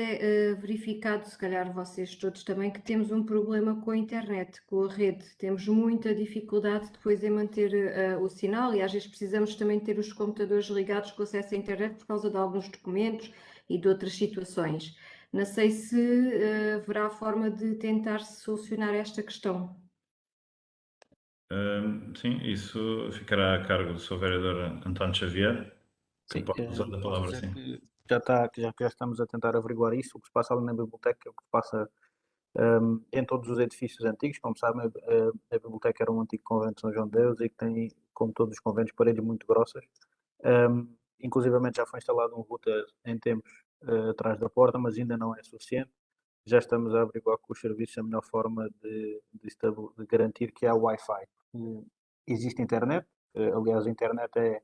verificado, se calhar vocês todos também, que temos um problema com a internet, com a rede. Temos muita dificuldade depois em manter o sinal e às vezes precisamos também ter os computadores ligados com acesso à internet por causa de alguns documentos e de outras situações. Não sei se haverá forma de tentar solucionar esta questão.
Sim, isso ficará a cargo do Sr. Vereador António Xavier, que
Sim,
pode usar da palavra,
dizer
sim.
que já estamos a tentar averiguar isso. O que se passa ali na biblioteca é o que se passa em todos os edifícios antigos. Como sabem, a biblioteca era um antigo convento de São João de Deus e que tem, como todos os conventos, paredes muito grossas. Inclusivamente já foi instalado um router em tempos atrás da porta, mas ainda não é suficiente. Já estamos a averiguar com os serviços a melhor forma de garantir que há Wi-Fi. Existe internet, aliás, a internet é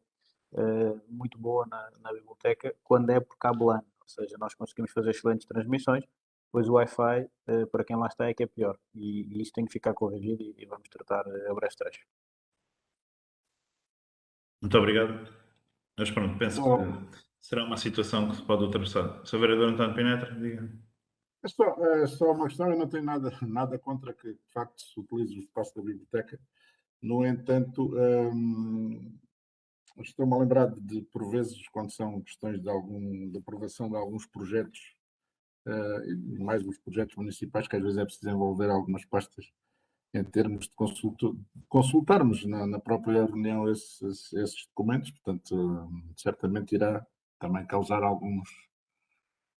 muito boa na biblioteca quando é por cabo LAN, ou seja, nós conseguimos fazer excelentes transmissões, pois o Wi-Fi, para quem lá está, é que é pior, e isso tem que ficar corrigido e vamos tratar a breve trecho.
Muito obrigado. Mas pronto, penso
Bom,
que será uma situação que se pode ultrapassar. Sr. Vereador António Penetra, diga.
é só uma questão, eu não tenho nada contra que, de facto, se utilize o espaço da biblioteca. No entanto, estou-me a lembrar por vezes, quando são questões de aprovação de alguns projetos, e mais os projetos municipais, que às vezes é preciso desenvolver algumas pastas em termos de consultarmos na própria reunião esses documentos, portanto, certamente irá também causar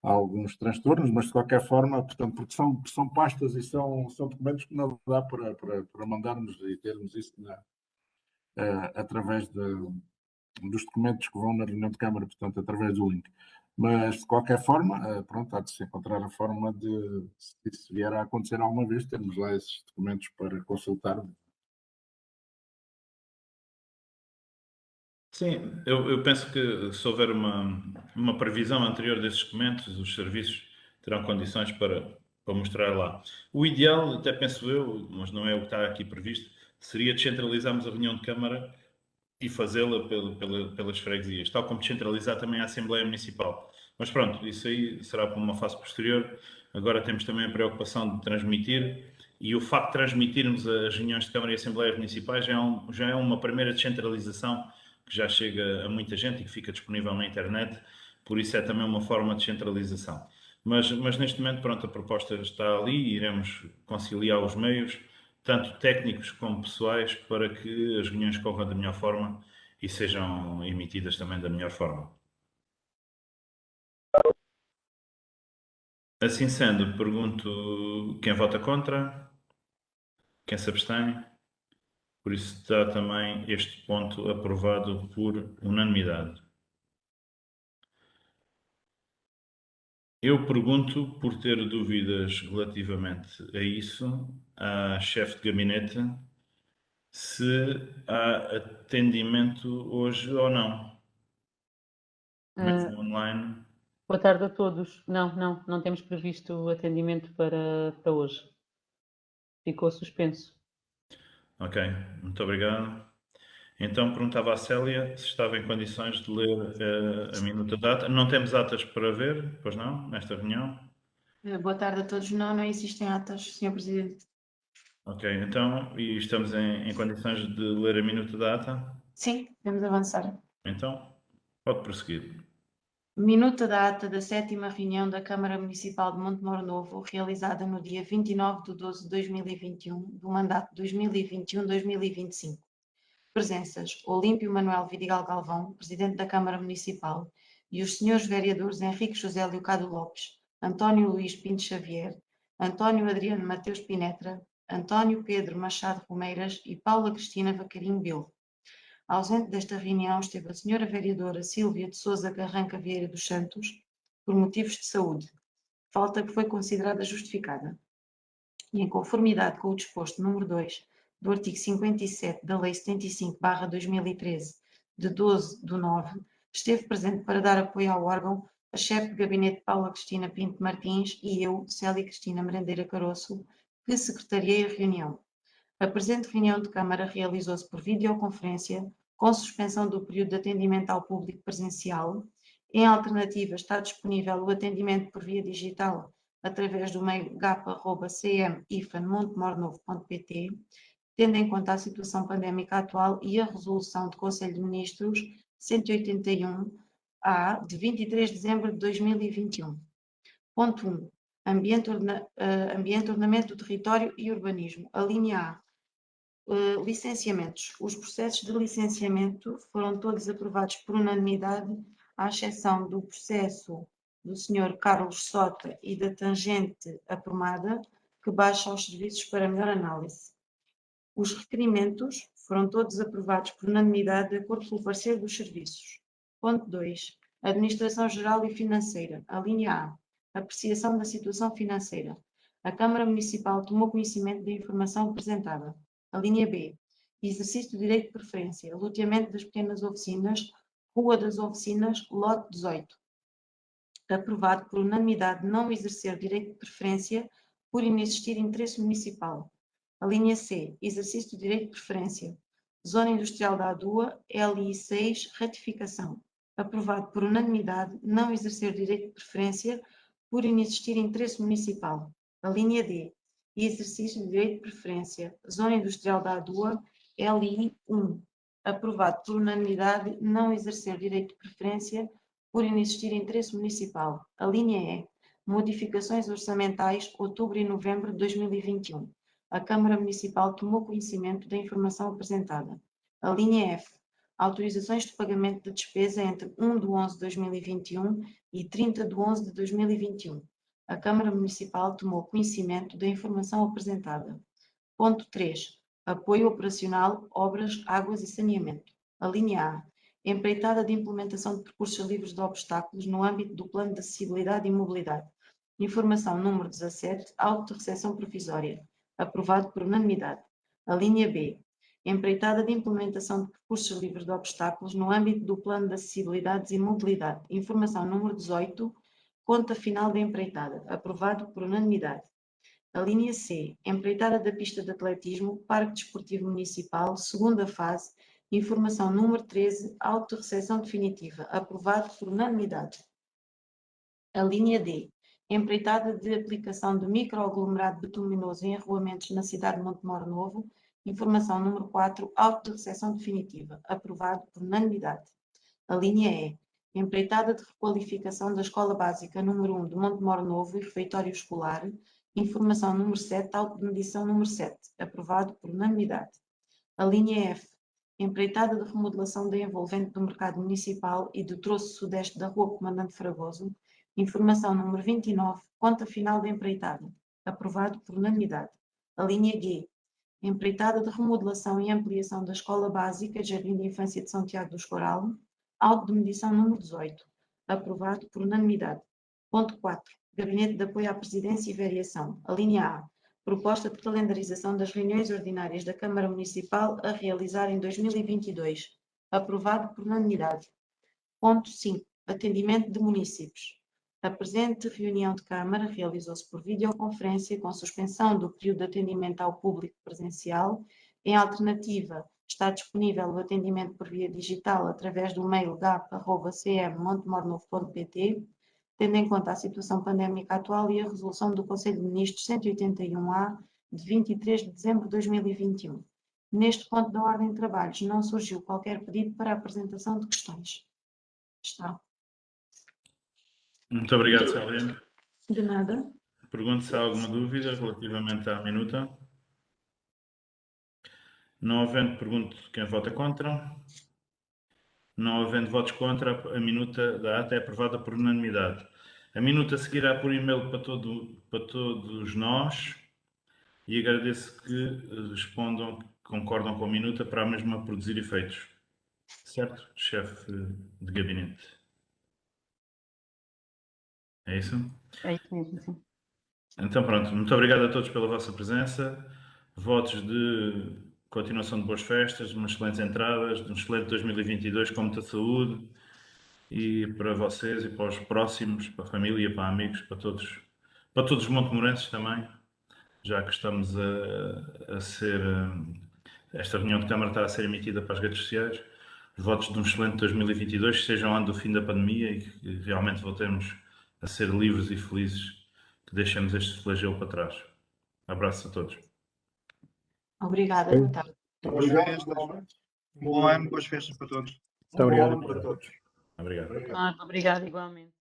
alguns transtornos, mas de qualquer forma, portanto, porque são pastas e são documentos que não dá para mandarmos e termos isso através dos documentos que vão na reunião de Câmara, portanto, através do link. Mas, de qualquer forma, pronto, há de se encontrar a forma de, se vier a acontecer alguma vez, termos lá esses documentos para consultar.
Sim, eu penso que se houver uma previsão anterior desses documentos, os serviços terão condições para mostrar lá. O ideal, até penso eu, mas não é o que está aqui previsto, seria descentralizarmos a reunião de Câmara e fazê-la pelas freguesias, tal como descentralizar também a Assembleia Municipal. Mas pronto, isso aí será para uma fase posterior. Agora temos também a preocupação de transmitir, e o facto de transmitirmos as reuniões de Câmara e Assembleias Municipais já é uma primeira descentralização que já chega a muita gente e que fica disponível na internet, por isso é também uma forma de descentralização. Mas neste momento, pronto, a proposta está ali e iremos conciliar os meios, tanto técnicos como pessoais, para que as reuniões corram da melhor forma e sejam emitidas também da melhor forma. Assim sendo, pergunto quem vota contra, quem se abstém. Por isso está também este ponto aprovado por unanimidade. Eu pergunto, por ter dúvidas relativamente a isso, à chefe de gabinete, se há atendimento hoje ou não. Mesmo online.
Boa tarde a todos. Não temos previsto o atendimento para hoje. Ficou suspenso.
Ok, muito obrigado. Então perguntava à Célia se estava em condições de ler a minuta da ata. Não temos atas para ver, pois não, nesta reunião?
Boa tarde a todos. Não existem atas, Sr. Presidente.
Ok, então, e estamos em condições de ler a minuta da ata?
Sim, podemos avançar.
Então, pode prosseguir.
Minuta da ata da 7ª reunião da Câmara Municipal de Montemor Novo, realizada no dia 29/12/2021, do mandato 2021-2025. Presenças: Olímpio Manuel Vidigal Galvão, Presidente da Câmara Municipal, e os senhores vereadores Henrique José Leocado Lopes, António Luís Pinto Xavier, António Adriano Mateus Pinetra, António Pedro Machado Romeiras e Paula Cristina Vacarinho Belo. Ausente desta reunião esteve a senhora vereadora Sílvia de Sousa Carranca Vieira dos Santos, por motivos de saúde, falta que foi considerada justificada. E em conformidade com o disposto número 2 do artigo 57 da Lei 75/2013, de 12/9, esteve presente para dar apoio ao órgão a chefe de gabinete Paula Cristina Pinto Martins e eu, Célia Cristina Merendeira Caroço, que secretariei a reunião. A presente reunião de Câmara realizou-se por videoconferência, com suspensão do período de atendimento ao público presencial. Em alternativa, está disponível o atendimento por via digital através do meio gap@cm-montemornovo.pt, tendo em conta a situação pandémica atual e a resolução do Conselho de Ministros 181-A de 23 de dezembro de 2021. Ponto 1. Ambiente, ordenamento do território e urbanismo. A linha A. Licenciamentos. Os processos de licenciamento foram todos aprovados por unanimidade, à exceção do processo do Sr. Carlos Sota e da tangente aprumada, que baixa os serviços para melhor análise. Os requerimentos foram todos aprovados por unanimidade, de acordo com o parecer dos serviços. Ponto 2. Administração Geral e Financeira. A linha A. Apreciação da situação financeira. A Câmara Municipal tomou conhecimento da informação apresentada. A linha B. Exercício do direito de preferência. Loteamento das pequenas oficinas. Rua das Oficinas, lote 18. Aprovado por unanimidade não exercer direito de preferência por inexistir interesse municipal. A linha C. Exercício do direito de preferência. Zona Industrial da ADUA, LI 6, ratificação. Aprovado por unanimidade não exercer direito de preferência por inexistir interesse municipal. A linha D. Exercício do direito de preferência. Zona Industrial da ADUA, LI 1. Aprovado por unanimidade não exercer direito de preferência por inexistir interesse municipal. A linha E. Modificações orçamentais, outubro e novembro de 2021. A Câmara Municipal tomou conhecimento da informação apresentada. A linha F. Autorizações de pagamento de despesa entre 1/11/2021 e 30/11/2021. A Câmara Municipal tomou conhecimento da informação apresentada. Ponto 3. Apoio operacional, obras, águas e saneamento. A linha A. Empreitada de implementação de percursos livres de obstáculos no âmbito do Plano de Acessibilidade e Mobilidade. Informação número 17, auto de recepção provisória. Aprovado por unanimidade. A linha B. Empreitada de implementação de percursos livres de obstáculos no âmbito do Plano de Acessibilidade e Mobilidade. Informação número 18, conta final da empreitada. Aprovado por unanimidade. A linha C. Empreitada da pista de atletismo, Parque Desportivo Municipal, segunda fase, Informação número 13, auto de recepção definitiva, aprovado por unanimidade. A linha D, empreitada de aplicação de microaglomerado bituminoso em arruamentos na cidade de Montemor Novo. Informação número 4, auto de recepção definitiva, aprovado por unanimidade. A linha E, empreitada de requalificação da Escola Básica número 1 de Montemor Novo e refeitório escolar. Informação número 7, auto de medição número 7, aprovado por unanimidade. A linha F, empreitada de remodelação da envolvente do mercado municipal e do troço sudeste da Rua Comandante Fragoso. Informação número 29, conta final da empreitada, aprovado por unanimidade. A linha G, empreitada de remodelação e ampliação da Escola Básica Jardim de Infância de São Tiago do Escoral, auto de medição número 18, aprovado por unanimidade. Ponto 4, Gabinete de Apoio à Presidência e Variação. A linha A, proposta de calendarização das reuniões ordinárias da Câmara Municipal a realizar em 2022, aprovado por unanimidade. Ponto 5, atendimento de municípios. A presente reunião de Câmara realizou-se por videoconferência com suspensão do período de atendimento ao público presencial. Em alternativa, está disponível o atendimento por via digital através do mail gap@cm.montemornovo.pt, tendo em conta a situação pandémica atual e a resolução do Conselho de Ministros 181-A de 23 de dezembro de 2021. Neste ponto da ordem de trabalhos não surgiu qualquer pedido para a apresentação de questões. Está.
Muito obrigado, Célia.
De nada.
Pergunto se há alguma dúvida relativamente à minuta. Não havendo, pergunto quem vota contra. Não havendo votos contra, a minuta da ata é aprovada por unanimidade. A minuta seguirá por e-mail para todos nós e agradeço que respondam, concordam com a minuta para a mesma produzir efeitos. Certo, chefe de gabinete? É isso?
É isso mesmo, sim.
Então pronto, muito obrigado a todos pela vossa presença. Votos de continuação de boas festas, de umas excelentes entradas, de um excelente 2022 com muita saúde e para vocês e para os próximos, para a família, para amigos, para todos os montemorenses também, já que estamos a ser, esta reunião de Câmara está a ser emitida para as redes sociais. Votos de um excelente 2022, seja o ano do fim da pandemia e que realmente voltemos a ser livres e felizes, que deixemos este flagelo para trás. Abraço a todos.
Obrigada, boa tarde.
Obrigado.
Bom ano, boas festas para todos.
Muito obrigado.
Para todos.
Obrigado.
Obrigada, igualmente.